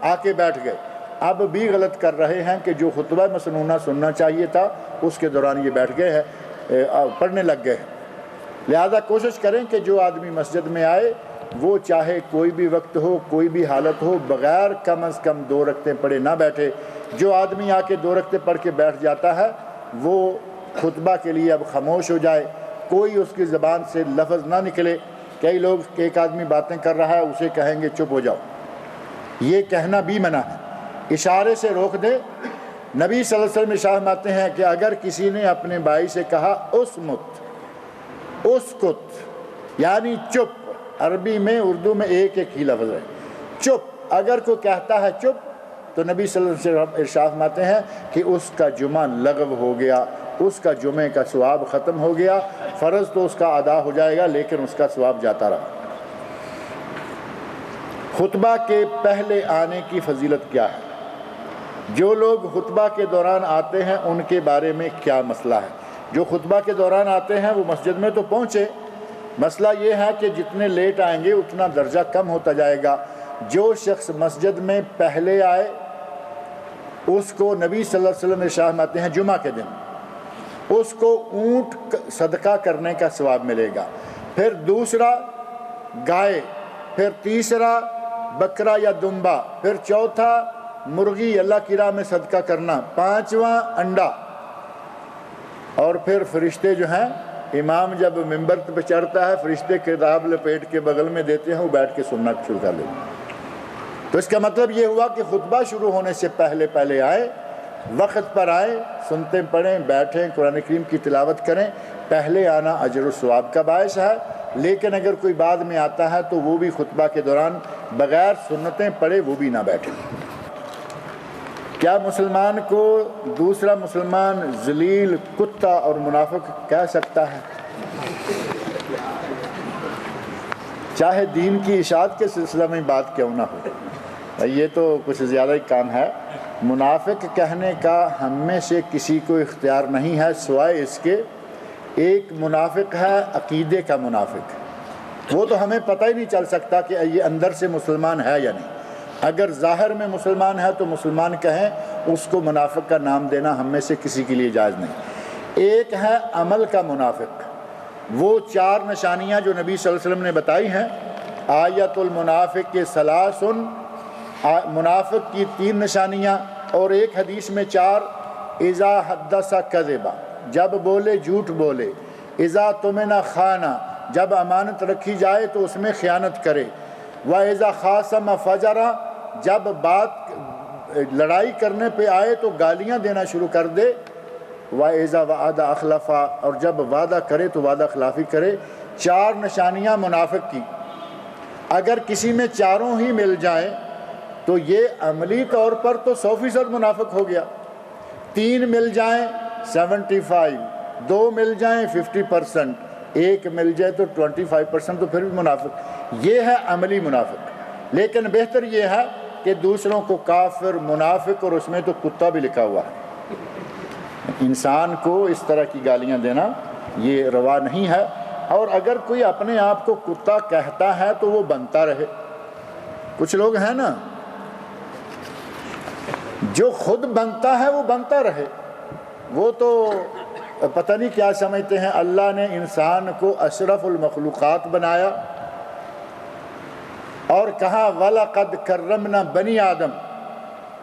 آ کے بیٹھ گئے، اب بھی غلط کر رہے ہیں کہ جو خطبہ مسنونہ سننا چاہیے تھا اس کے دوران یہ بیٹھ گئے ہیں، پڑھنے لگ گئے ہیں۔ لہذا کوشش کریں کہ جو آدمی مسجد میں آئے وہ چاہے کوئی بھی وقت ہو، کوئی بھی حالت ہو، بغیر کم از کم 2 رکعتیں پڑھے نہ بیٹھے۔ جو آدمی آ کے 2 رکعتیں پڑھ کے بیٹھ جاتا ہے وہ خطبہ کے لیے اب خاموش ہو جائے، کوئی اس کی زبان سے لفظ نہ نکلے۔ کئی لوگ، ایک آدمی باتیں کر رہا ہے اسے کہیں گے چپ ہو جاؤ، یہ کہنا بھی منع ہے، اشارے سے روک دے۔ نبی صلی اللہ علیہ وسلم ارشاد فرماتے ہیں کہ اگر کسی نے اپنے بھائی سے کہا اسمت، اسکت یعنی چپ، عربی میں اردو میں ایک ہی لفظ ہے چپ، اگر کوئی کہتا ہے چپ تو نبی صلی اللہ علیہ وسلم ارشاد فرماتے ہیں کہ اس کا جمعہ لغو ہو گیا، اس کا جمعے کا ثواب ختم ہو گیا، فرض تو اس کا ادا ہو جائے گا لیکن اس کا ثواب جاتا رہا۔ خطبہ کے پہلے آنے کی فضیلت کیا ہے؟ جو لوگ خطبہ کے دوران آتے ہیں ان کے بارے میں کیا مسئلہ ہے؟ جو خطبہ کے دوران آتے ہیں وہ مسجد میں تو پہنچے، مسئلہ یہ ہے کہ جتنے لیٹ آئیں گے اتنا درجہ کم ہوتا جائے گا۔ جو شخص مسجد میں پہلے آئے اس کو نبی صلی اللہ علیہ وسلم ارشاد فرماتے ہیں جمعہ کے دن اس کو اونٹ صدقہ کرنے کا ثواب ملے گا، پھر دوسرا گائے، پھر تیسرا بکرا یا دمبا، پھر چوتھا مرغی اللہ کی راہ میں صدقہ کرنا، 5واں انڈا، اور پھر فرشتے جو ہیں، امام جب ممبر پہ چڑھتا ہے فرشتے کتاب لپیٹ کے بغل میں دیتے ہیں، وہ بیٹھ کے سننا شروع کر دیتے ہیں۔ تو اس کا مطلب یہ ہوا کہ خطبہ شروع ہونے سے پہلے آئے، وقت پر آئیں، سنتے پڑھیں، بیٹھیں، قرآن کریم کی تلاوت کریں۔ پہلے آنا اجر و ثواب کا باعث ہے، لیکن اگر کوئی بعد میں آتا ہے تو وہ بھی خطبہ کے دوران بغیر سنتیں پڑھے وہ بھی نہ بیٹھے۔ کیا مسلمان کو دوسرا مسلمان ذلیل، کتا اور منافق کہہ سکتا ہے؟ چاہے دین کی اشاعت کے سلسلہ میں بات کیوں نہ ہو، یہ تو کچھ زیادہ ہی کام ہے۔ منافق کہنے کا ہم میں سے کسی کو اختیار نہیں ہے سوائے اس کے، ایک منافق ہے عقیدے کا منافق، وہ تو ہمیں پتہ ہی نہیں چل سکتا کہ یہ اندر سے مسلمان ہے یا نہیں۔ اگر ظاہر میں مسلمان ہے تو مسلمان کہیں، اس کو منافق کا نام دینا ہم میں سے کسی کے لیے جائز نہیں۔ ایک ہے عمل کا منافق، وہ 4 نشانیاں جو نبی صلی اللہ علیہ وسلم نے بتائی ہیں، آیت المنافق کے ثلاثن، منافق کی 3 نشانیاں، اور ایک حدیث میں 4، اذا حدث کذبا، جب بولے جھوٹ بولے، اذا تمنا خانہ، جب امانت رکھی جائے تو اس میں خیانت کرے، وَإِذَا خَاصَمَ فَجَرَ، جب بات لڑائی کرنے پہ آئے تو گالیاں دینا شروع کر دے، وَإِذَا وَعَدَ أَخْلَفَ، اور جب وعدہ کرے تو وعدہ خلافی کرے۔ 4 نشانیاں منافق کی، اگر کسی میں چاروں ہی مل جائیں تو یہ عملی طور پر تو 100% منافق ہو گیا۔ 3 مل جائیں 75، 2 مل جائیں 50%، 1 مل جائے تو 25% تو پھر بھی منافق۔ یہ ہے عملی منافق۔ لیکن بہتر یہ ہے کہ دوسروں کو کافر، منافق، اور اس میں تو کتا بھی لکھا ہوا ہے۔ انسان کو اس طرح کی گالیاں دینا یہ روا نہیں ہے، اور اگر کوئی اپنے آپ کو کتا کہتا ہے تو وہ بنتا رہے۔ کچھ لوگ ہیں نا جو خود بنتا ہے وہ بنتا رہے، وہ تو پتہ نہیں کیا سمجھتے ہیں۔ اللہ نے انسان کو اشرف المخلوقات بنایا اور کہا وَلَقَدْ كَرَّمْنَا بنی آدم،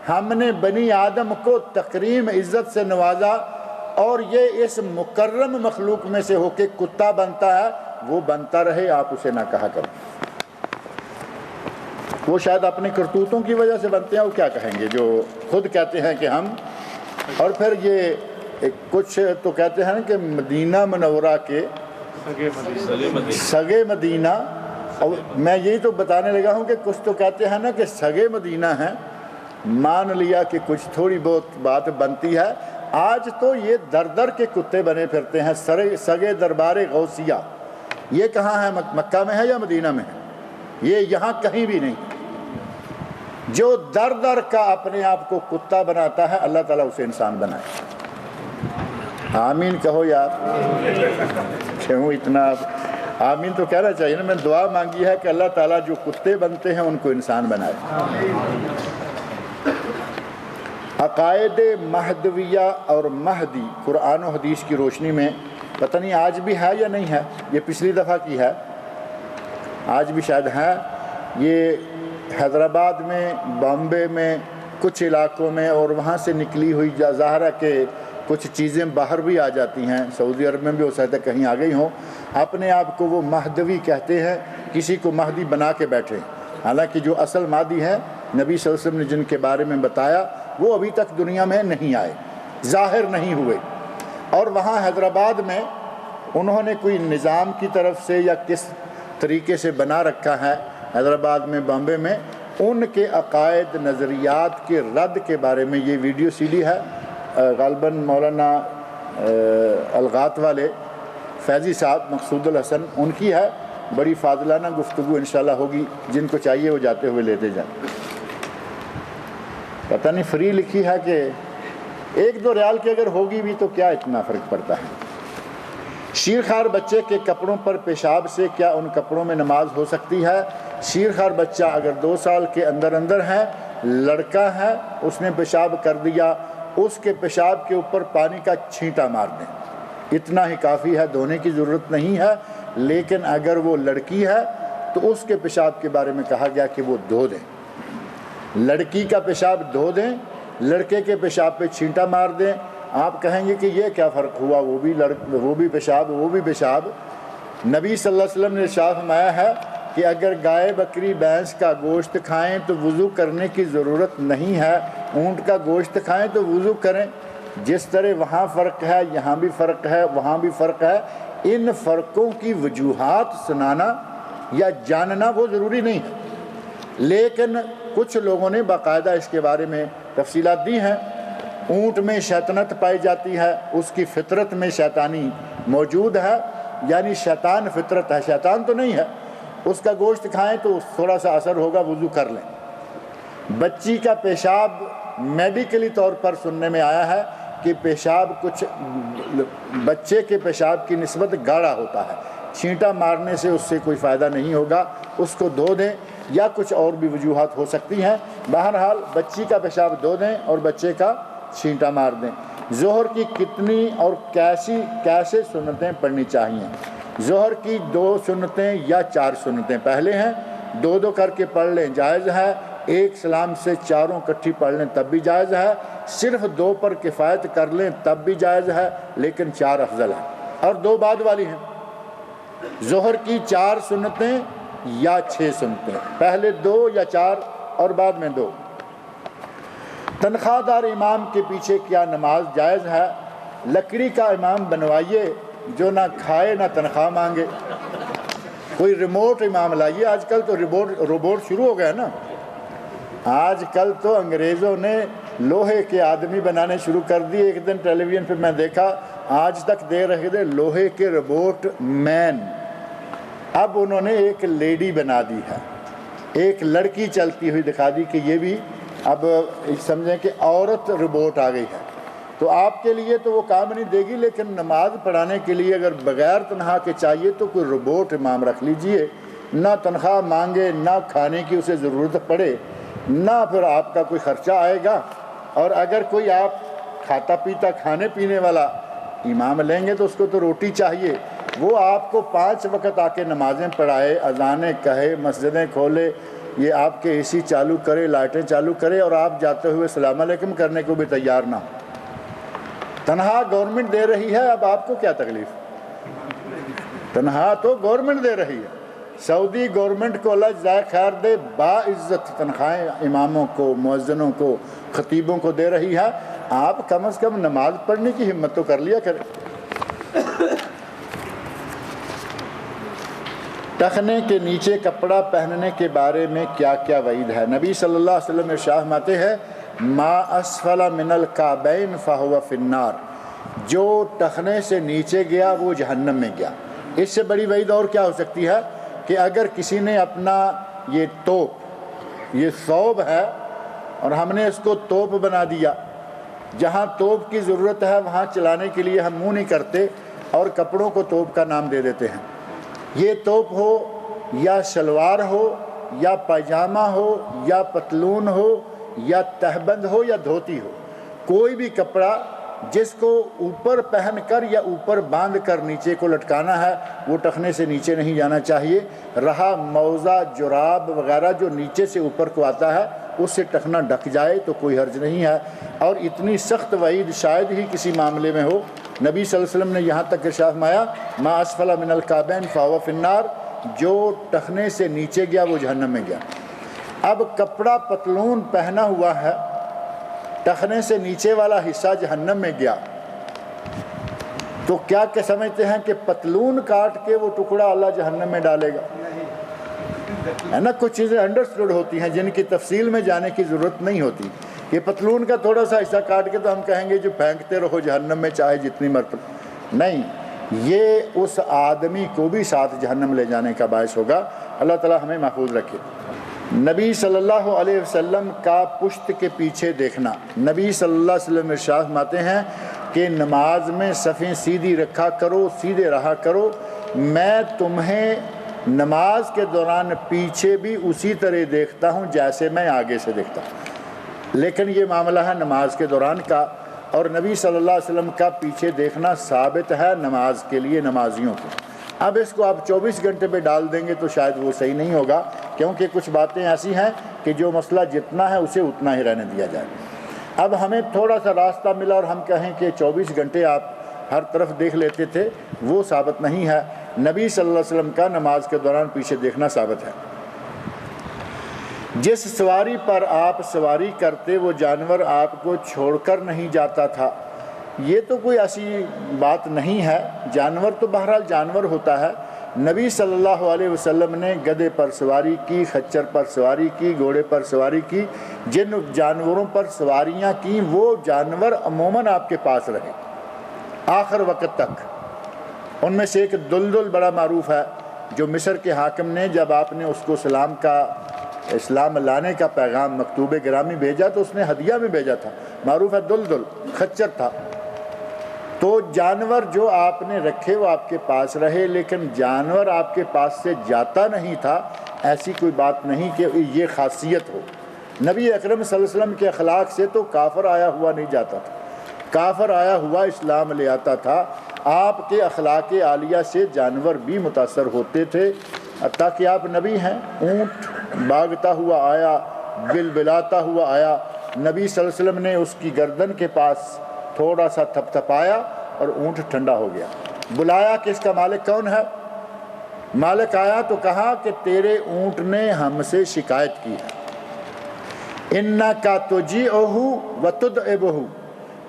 ہم نے بنی آدم کو تکریم عزت سے نوازا، اور یہ اس مکرم مخلوق میں سے ہو کے کتا بنتا ہے، وہ بنتا رہے، آپ اسے نہ کہا کریں۔ وہ شاید اپنے کرتوتوں کی وجہ سے بنتے ہیں، وہ کیا کہیں گے جو خود کہتے ہیں کہ ہم، اور پھر یہ کچھ تو کہتے ہیں کہ مدینہ منورہ کے سگے مدینہ، اور میں یہی تو بتانے لگا ہوں کہ کچھ تو کہتے ہیں نا کہ سگے مدینہ ہیں، مان لیا کہ کچھ تھوڑی بہت بات بنتی ہے۔ آج تو یہ در در کے کتے بنے پھرتے ہیں، سگے دربار غوثیہ۔ یہ کہاں ہے؟ مکہ میں ہے یا مدینہ میں ہے؟ یہ یہاں کہیں بھی نہیں۔ جو در در کا اپنے آپ کو کتا بناتا ہے، اللہ تعالیٰ اسے انسان بنائے۔ آمین کہو یار، کیوں اتنا آمین تو کہنا چاہیے نا۔ میں دعا مانگی ہے کہ اللہ تعالیٰ جو کتے بنتے ہیں ان کو انسان بنائے۔ عقائد مہدویہ اور مہدی قرآن و حدیث کی روشنی میں پتہ نہیں آج بھی ہے یا نہیں ہے، یہ پچھلی دفعہ کی ہے، آج بھی شاید ہے۔ یہ حیدرآباد میں، بامبے میں، کچھ علاقوں میں، اور وہاں سے نکلی ہوئی ظاہر ہے کہ کچھ چیزیں باہر بھی آ جاتی ہیں، سعودی عرب میں بھی ہو سکتا ہے کہیں آ گئی ہوں۔ اپنے آپ کو وہ مہدوی کہتے ہیں، کسی کو مہدی بنا کے بیٹھے، حالانکہ جو اصل مہدی ہے نبی صلی اللہ علیہ وسلم نے جن کے بارے میں بتایا وہ ابھی تک دنیا میں نہیں آئے، ظاہر نہیں ہوئے۔ اور وہاں حیدرآباد میں انہوں نے کوئی نظام کی طرف سے یا کس طریقے سے بنا رکھا ہے، حیدرآباد میں، بامبے میں، ان کے عقائد نظریات کے رد کے بارے میں یہ ویڈیو سی ڈی ہے، غالباً مولانا الغات والے فیضی صاحب مقصود الحسن ان کی ہے۔ بڑی فاضلانہ گفتگو انشاءاللہ ہوگی، جن کو چاہیے وہ جاتے ہوئے لیتے جائیں۔ پتہ نہیں فری لکھی ہے کہ 1-2 ریال کی اگر ہوگی بھی تو کیا اتنا فرق پڑتا ہے۔ شیرخوار بچے کے کپڑوں پر پیشاب سے کیا ان کپڑوں میں نماز ہو سکتی ہے؟ شیرخوار بچہ اگر 2 سال کے اندر ہے، لڑکا ہے، اس نے پیشاب کر دیا، اس کے پیشاب کے اوپر پانی کا چھینٹا مار دیں، اتنا ہی کافی ہے، دھونے کی ضرورت نہیں ہے۔ لیکن اگر وہ لڑکی ہے تو اس کے پیشاب کے بارے میں کہا گیا کہ وہ دھو دیں، لڑکی کا پیشاب دھو دیں، لڑکے کے پیشاب پہ چھینٹا مار دیں۔ آپ کہیں گے کہ یہ کیا فرق ہوا، وہ بھی پیشاب۔ نبی صلی اللہ علیہ وسلم نے ارشاد فرمایا ہے کہ اگر گائے، بکری، بھینس کا گوشت کھائیں تو وضو کرنے کی ضرورت نہیں ہے، اونٹ کا گوشت کھائیں تو وضو کریں۔ جس طرح وہاں فرق ہے، یہاں بھی فرق ہے، وہاں بھی فرق ہے، ان فرقوں کی وجوہات سنانا یا جاننا وہ ضروری نہیں ہے، لیکن کچھ لوگوں نے باقاعدہ اس کے بارے میں تفصیلات دی ہیں۔ اونٹ میں شیطنت پائی جاتی ہے، اس کی فطرت میں شیطانی موجود ہے، یعنی شیطان فطرت ہے، شیطان تو نہیں ہے، اس کا گوشت کھائیں تو تھوڑا سا اثر ہوگا، وضو کر لیں۔ بچی کا پیشاب میڈیکلی طور پر سننے میں آیا ہے کہ پیشاب کچھ بچے کے پیشاب کی نسبت گاڑھا ہوتا ہے، چھینٹا مارنے سے اس سے کوئی فائدہ نہیں ہوگا، اس کو دھو دیں، یا کچھ اور بھی وجوہات ہو سکتی ہیں۔ بہرحال بچی کا پیشاب دھو دیں اور بچے کا چھینٹا مار دیں۔ ظہر کی کتنی اور کیسے سنتیں پڑھنی چاہیے؟ ظہر کی 2 سنتیں یا 4 سنتیں پہلے ہیں، 2 کر کے پڑھ لیں جائز ہے، 1 سلام سے 4 اکٹھی پڑھ لیں تب بھی جائز ہے، صرف 2 پر کفایت کر لیں تب بھی جائز ہے، لیکن 4 افضل ہے، اور 2 بعد والی ہیں۔ ظہر کی 4 سنتیں یا 6 سنتیں، پہلے 2 یا 4 اور بعد میں 2۔ تنخواہ دار امام کے پیچھے کیا نماز جائز ہے؟ لکڑی کا امام بنوائیے جو نہ کھائے نہ تنخواہ مانگے۔ کوئی ریموٹ امام لائیے، آج کل تو روبوٹ شروع ہو گیا نا، آج کل تو انگریزوں نے لوہے کے آدمی بنانے شروع کر دیے۔ ایک دن ٹیلی ویژن پہ میں دیکھا، آج تک دے رہے تھے لوہے کے روبوٹ مین، اب انہوں نے ایک لیڈی بنا دی ہے، ایک لڑکی چلتی ہوئی دکھا دی کہ یہ بھی اب سمجھیں کہ عورت روبوٹ آ گئی ہے۔ تو آپ کے لیے تو وہ کام نہیں دے گی، لیکن نماز پڑھانے کے لیے اگر بغیر تنخواہ کے چاہیے تو کوئی روبوٹ امام رکھ لیجئے، نہ تنخواہ مانگے، نہ کھانے کی اسے ضرورت پڑے، نہ پھر آپ کا کوئی خرچہ آئے گا۔ اور اگر کوئی آپ کھاتا پیتا کھانے پینے والا امام لیں گے تو اس کو تو روٹی چاہیے، وہ آپ کو 5 وقت آ کے نمازیں پڑھائے، اذانیں کہے، مسجدیں کھولے، یہ آپ کے اے سی چالو کرے، لائٹیں چالو کرے، اور آپ جاتے ہوئے السلام علیکم کرنے کو بھی تیار نہ ہو۔ تنہا گورنمنٹ دے رہی ہے، اب آپ کو کیا تکلیف؟ تنہا تو گورنمنٹ دے رہی ہے۔ سعودی گورنمنٹ کو اللہ جزائے خیر دے، باعزت تنخواہیں اماموں کو، مؤذنوں کو، خطیبوں کو دے رہی ہے، آپ کم از کم نماز پڑھنے کی ہمت تو کر لیا کریں۔ ٹخنے کے نیچے کپڑا پہننے کے بارے میں کیا کیا وعید ہے؟ نبی صلی اللہ علیہ وسلم ارشاد فرماتے ہیں ما اسفل من الکعبین فہو فی النار، جو ٹخنے سے نیچے گیا وہ جہنم میں گیا۔ اس سے بڑی وعید اور کیا ہو سکتی ہے کہ اگر کسی نے اپنا یہ توپ، یہ ثوب ہے اور ہم نے اس کو توپ بنا دیا، جہاں توپ کی ضرورت ہے وہاں چلانے کے لیے ہم منہ نہیں کرتے اور کپڑوں کو توپ کا نام دے دیتے ہیں۔ یہ توپ ہو یا شلوار ہو یا پائجامہ ہو یا پتلون ہو یا تہبند ہو یا دھوتی ہو، کوئی بھی کپڑا جس کو اوپر پہن کر یا اوپر باندھ کر نیچے کو لٹکانا ہے وہ ٹخنے سے نیچے نہیں جانا چاہیے۔ رہا موزہ، جراب وغیرہ جو نیچے سے اوپر کو آتا ہے اس سے ٹخنا ڈھک جائے تو کوئی حرج نہیں ہے۔ اور اتنی سخت وعید شاید ہی کسی معاملے میں ہو۔ نبی صلی اللہ علیہ وسلم نے یہاں تک ارشاد فرمایا ما اسفل من الکعبین فہو فی النار، جو ٹخنے سے نیچے گیا وہ جہنم میں گیا۔ اب کپڑا پتلون پہنا ہوا ہے، ٹخنے سے نیچے والا حصہ جہنم میں گیا، تو کیا کہ سمجھتے ہیں کہ پتلون کاٹ کے وہ ٹکڑا اللہ جہنم میں ڈالے گا؟ ہے نا، کچھ چیزیں انڈرسٹوڈ ہوتی ہیں جن کی تفصیل میں جانے کی ضرورت نہیں ہوتی۔ یہ پتلون کا تھوڑا سا حصہ کاٹ کے تو ہم کہیں گے جو پھینکتے رہو جہنم میں چاہے جتنی مرتبہ، نہیں، یہ اس آدمی کو بھی ساتھ جہنم لے جانے کا باعث ہوگا۔ اللہ تعالی ہمیں محفوظ رکھے۔ نبی صلی اللہ علیہ وسلم کا پشت کے پیچھے دیکھنا۔ نبی صلی اللہ علیہ وسلم ارشاد فرماتے ہیں کہ نماز میں صفیں سیدھی رکھا کرو، سیدھے رہا کرو، میں تمہیں نماز کے دوران پیچھے بھی اسی طرح دیکھتا ہوں جیسے میں آگے سے دیکھتا ہوں۔ لیکن یہ معاملہ ہے نماز کے دوران کا، اور نبی صلی اللہ علیہ وسلم کا پیچھے دیکھنا ثابت ہے نماز کے لیے، نمازیوں کو۔ اب اس کو آپ 24 گھنٹے پہ ڈال دیں گے تو شاید وہ صحیح نہیں ہوگا، کیونکہ کچھ باتیں ایسی ہیں کہ جو مسئلہ جتنا ہے اسے اتنا ہی رہنے دیا جائے۔ اب ہمیں تھوڑا سا راستہ ملا اور ہم کہیں کہ 24 گھنٹے آپ ہر طرف دیکھ لیتے تھے، وہ ثابت نہیں ہے۔ نبی صلی اللہ علیہ وسلم کا نماز کے دوران پیچھے دیکھنا ثابت ہے۔ جس سواری پر آپ سواری کرتے وہ جانور آپ کو چھوڑ کر نہیں جاتا تھا، یہ تو کوئی ایسی بات نہیں ہے، جانور تو بہرحال جانور ہوتا ہے۔ نبی صلی اللہ علیہ وسلم نے گدھے پر سواری کی، خچر پر سواری کی، گھوڑے پر سواری کی، جن جانوروں پر سواریاں کی وہ جانور عموماً آپ کے پاس رہے آخر وقت تک۔ ان میں سے ایک دلدل بڑا معروف ہے، جو مصر کے حاکم نے جب آپ نے اس کو اسلام لانے کا پیغام مکتوب گرامی بھیجا تو اس نے ہدیہ میں بھیجا تھا، معروف ہے دلدل، خچر تھا۔ تو جانور جو آپ نے رکھے وہ آپ کے پاس رہے، لیکن جانور آپ کے پاس سے جاتا نہیں تھا، ایسی کوئی بات نہیں کہ یہ خاصیت ہو۔ نبی اکرم صلی اللہ علیہ وسلم کے اخلاق سے تو کافر آیا ہوا نہیں جاتا تھا، کافر آیا ہوا اسلام لے آتا تھا۔ آپ کے اخلاق عالیہ سے جانور بھی متاثر ہوتے تھے، تاکہ آپ نبی ہیں۔ اونٹ بھاگتا ہوا آیا، بلبلاتا ہوا آیا، نبی صلی اللہ علیہ وسلم نے اس کی گردن کے پاس تھوڑا سا تھپ تھپایا اور اونٹ ٹھنڈا ہو گیا۔ بلایا کہ اس کا مالک کون ہے؟ مالک آیا تو کہا کہ تیرے اونٹ نے ہم سے شکایت کی ہے، اِنَّكَ تُجِيعُهُ وَتُدْعِبُهُ،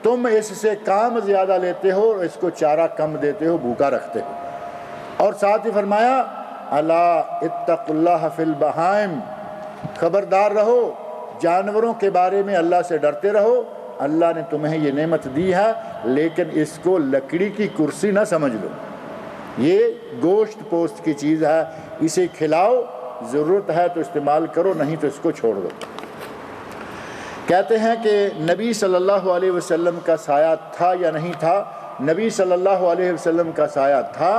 تم اس سے کام زیادہ لیتے ہو اور اس کو چارہ کم دیتے ہو، بھوکا رکھتے ہو۔ اور ساتھ ہی فرمایا الا اتقوا اللہ فی البہائم، خبردار رہو جانوروں کے بارے میں اللہ سے ڈرتے رہو، اللہ نے تمہیں یہ نعمت دی ہے لیکن اس کو لکڑی کی کرسی نہ سمجھ لو، یہ گوشت پوست کی چیز ہے، اسے کھلاؤ، ضرورت ہے تو استعمال کرو، نہیں تو اس کو چھوڑ دو۔ کہتے ہیں کہ نبی صلی اللہ علیہ وسلم کا سایہ تھا یا نہیں تھا؟ نبی صلی اللہ علیہ وسلم کا سایہ تھا،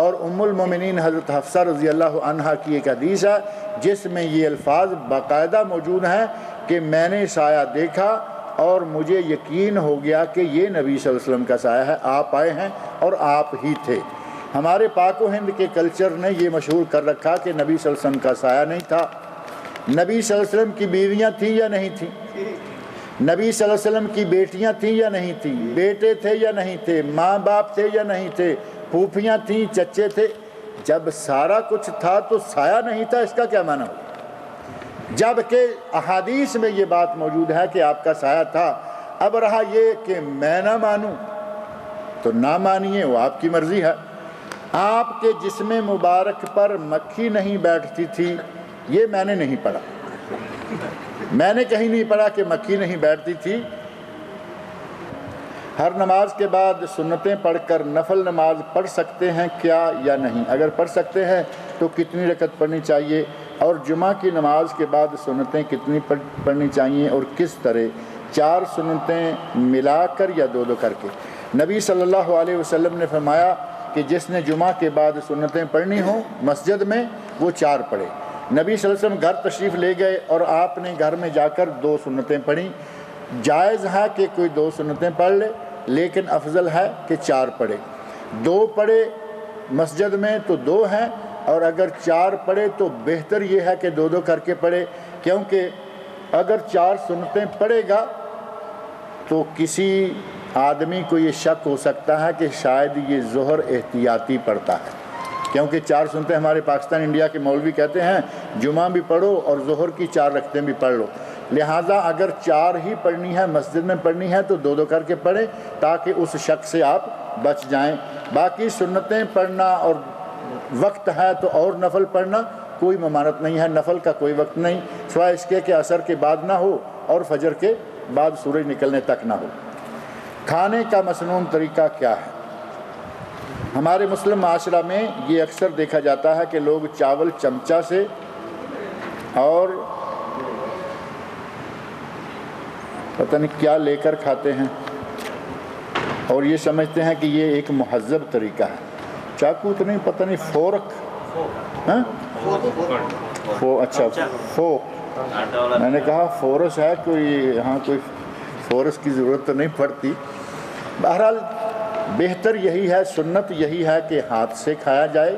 اور ام المومنین حضرت حفصہ رضی اللہ عنہا کی ایک حدیث ہے جس میں یہ الفاظ باقاعدہ موجود ہیں کہ میں نے سایہ دیکھا اور مجھے یقین ہو گیا کہ یہ نبی صلی اللہ علیہ وسلم کا سایہ ہے، آپ آئے ہیں اور آپ ہی تھے۔ ہمارے پاک و ہند کے کلچر نے یہ مشہور کر رکھا کہ نبی صلی اللہ علیہ وسلم کا سایہ نہیں تھا۔ نبی صلی اللہ علیہ وسلم کی بیویاں تھیں یا نہیں تھیں؟ نبی صلی اللہ علیہ وسلم کی بیٹیاں تھیں یا نہیں تھیں؟ بیٹے تھے یا نہیں تھے؟ ماں باپ تھے یا نہیں تھے؟ پھوپھیاں تھیں، چچے تھے؟ جب سارا کچھ تھا تو سایہ نہیں تھا، اس کا کیا معنی ہو؟ جبکہ احادیث میں یہ بات موجود ہے کہ آپ کا سایہ تھا۔ اب رہا یہ کہ میں نہ مانوں تو نہ مانیے، وہ آپ کی مرضی ہے۔ آپ کے جسم مبارک پر مکھی نہیں بیٹھتی تھی، یہ میں نے نہیں پڑھا، میں نے کہیں نہیں پڑھا کہ مکھی نہیں بیٹھتی تھی۔ ہر نماز کے بعد سنتیں پڑھ کر نفل نماز پڑھ سکتے ہیں کیا یا نہیں؟ اگر پڑھ سکتے ہیں تو کتنی رکعت پڑھنی چاہیے، اور جمعہ کی نماز کے بعد سنتیں کتنی پڑھنی چاہیے اور کس طرح؟ 4 سنتیں ملا کر یا 2 کر کے؟ نبی صلی اللہ علیہ وسلم نے فرمایا کہ جس نے جمعہ کے بعد سنتیں پڑھنی ہوں مسجد میں وہ 4 پڑھے۔ نبی صلی اللہ علیہ وسلم گھر تشریف لے گئے اور آپ نے گھر میں جا کر 2 سنتیں پڑھیں۔ جائز ہے کہ کوئی 2 سنتیں پڑھ لے، لیکن افضل ہے کہ 4 پڑھے۔ 2 پڑھے مسجد میں تو 2 ہیں، اور اگر 4 پڑھے تو بہتر یہ ہے کہ 2 کر کے پڑھے، کیونکہ اگر 4 سنتیں پڑھے گا تو کسی آدمی کو یہ شک ہو سکتا ہے کہ شاید یہ ظہر احتیاطی پڑھتا ہے، کیونکہ 4 سنتیں ہمارے پاکستان انڈیا کے مولوی کہتے ہیں جمعہ بھی پڑھو اور ظہر کی 4 رکعتیں بھی پڑھ لو، لہٰذا اگر 4 ہی پڑھنی ہے، مسجد میں پڑھنی ہے تو 2 کر کے پڑھیں تاکہ اس شک سے آپ بچ جائیں۔ باقی سنتیں پڑھنا اور وقت ہے تو اور نفل پڑھنا کوئی ممانعت نہیں ہے، نفل کا کوئی وقت نہیں سوائے اس کے کہ عصر کے بعد نہ ہو اور فجر کے بعد سورج نکلنے تک نہ ہو۔ کھانے کا مسنون طریقہ کیا ہے؟ ہمارے مسلم معاشرہ میں یہ اکثر دیکھا جاتا ہے کہ لوگ چاول چمچہ سے اور پتہ نہیں کیا لے کر کھاتے ہیں، اور یہ سمجھتے ہیں کہ یہ ایک مہذب طریقہ ہے۔ چاقو تو نہیں، پتہ نہیں، فورک، اچھا فورک، میں نے کہا فورس ہے کوئی، ہاں کوئی فورس کی ضرورت تو نہیں پڑتی۔ بہرحال بہتر یہی ہے، سنت یہی ہے کہ ہاتھ سے کھایا جائے،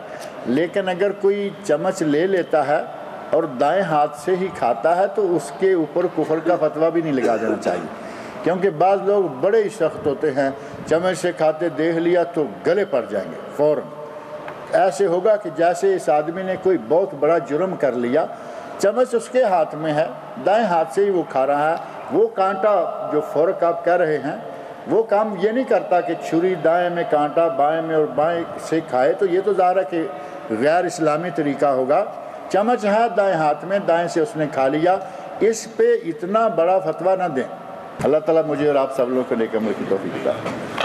لیکن اگر کوئی چمچ لے لیتا ہے اور دائیں ہاتھ سے ہی کھاتا ہے تو اس کے اوپر کفر کا فتویٰ بھی نہیں لگا دینا چاہیے، کیونکہ بعض لوگ بڑے ہی سخت ہوتے ہیں، چمچ سے کھاتے دیکھ لیا تو گلے پڑ جائیں گے فوراً۔ ایسے ہوگا کہ جیسے اس آدمی نے کوئی بہت بڑا جرم کر لیا، چمچ اس کے ہاتھ میں ہے، دائیں ہاتھ سے ہی وہ کھا رہا ہے، وہ کانٹا جو فورک آپ کہہ رہے ہیں وہ کام یہ نہیں کرتا کہ چھری دائیں میں کانٹا بائیں میں اور بائیں سے کھائے، تو یہ تو ظاہر ہے کہ غیر اسلامی طریقہ ہوگا۔ چمچ ہے دائیں ہاتھ میں، دائیں سے اس نے کھا لیا، اس پہ اتنا بڑا فتویٰ نہ دیں۔ اللہ تعالیٰ مجھے اور آپ سب لوگوں کو نیک عمل کی توفیق عطا فرمائے۔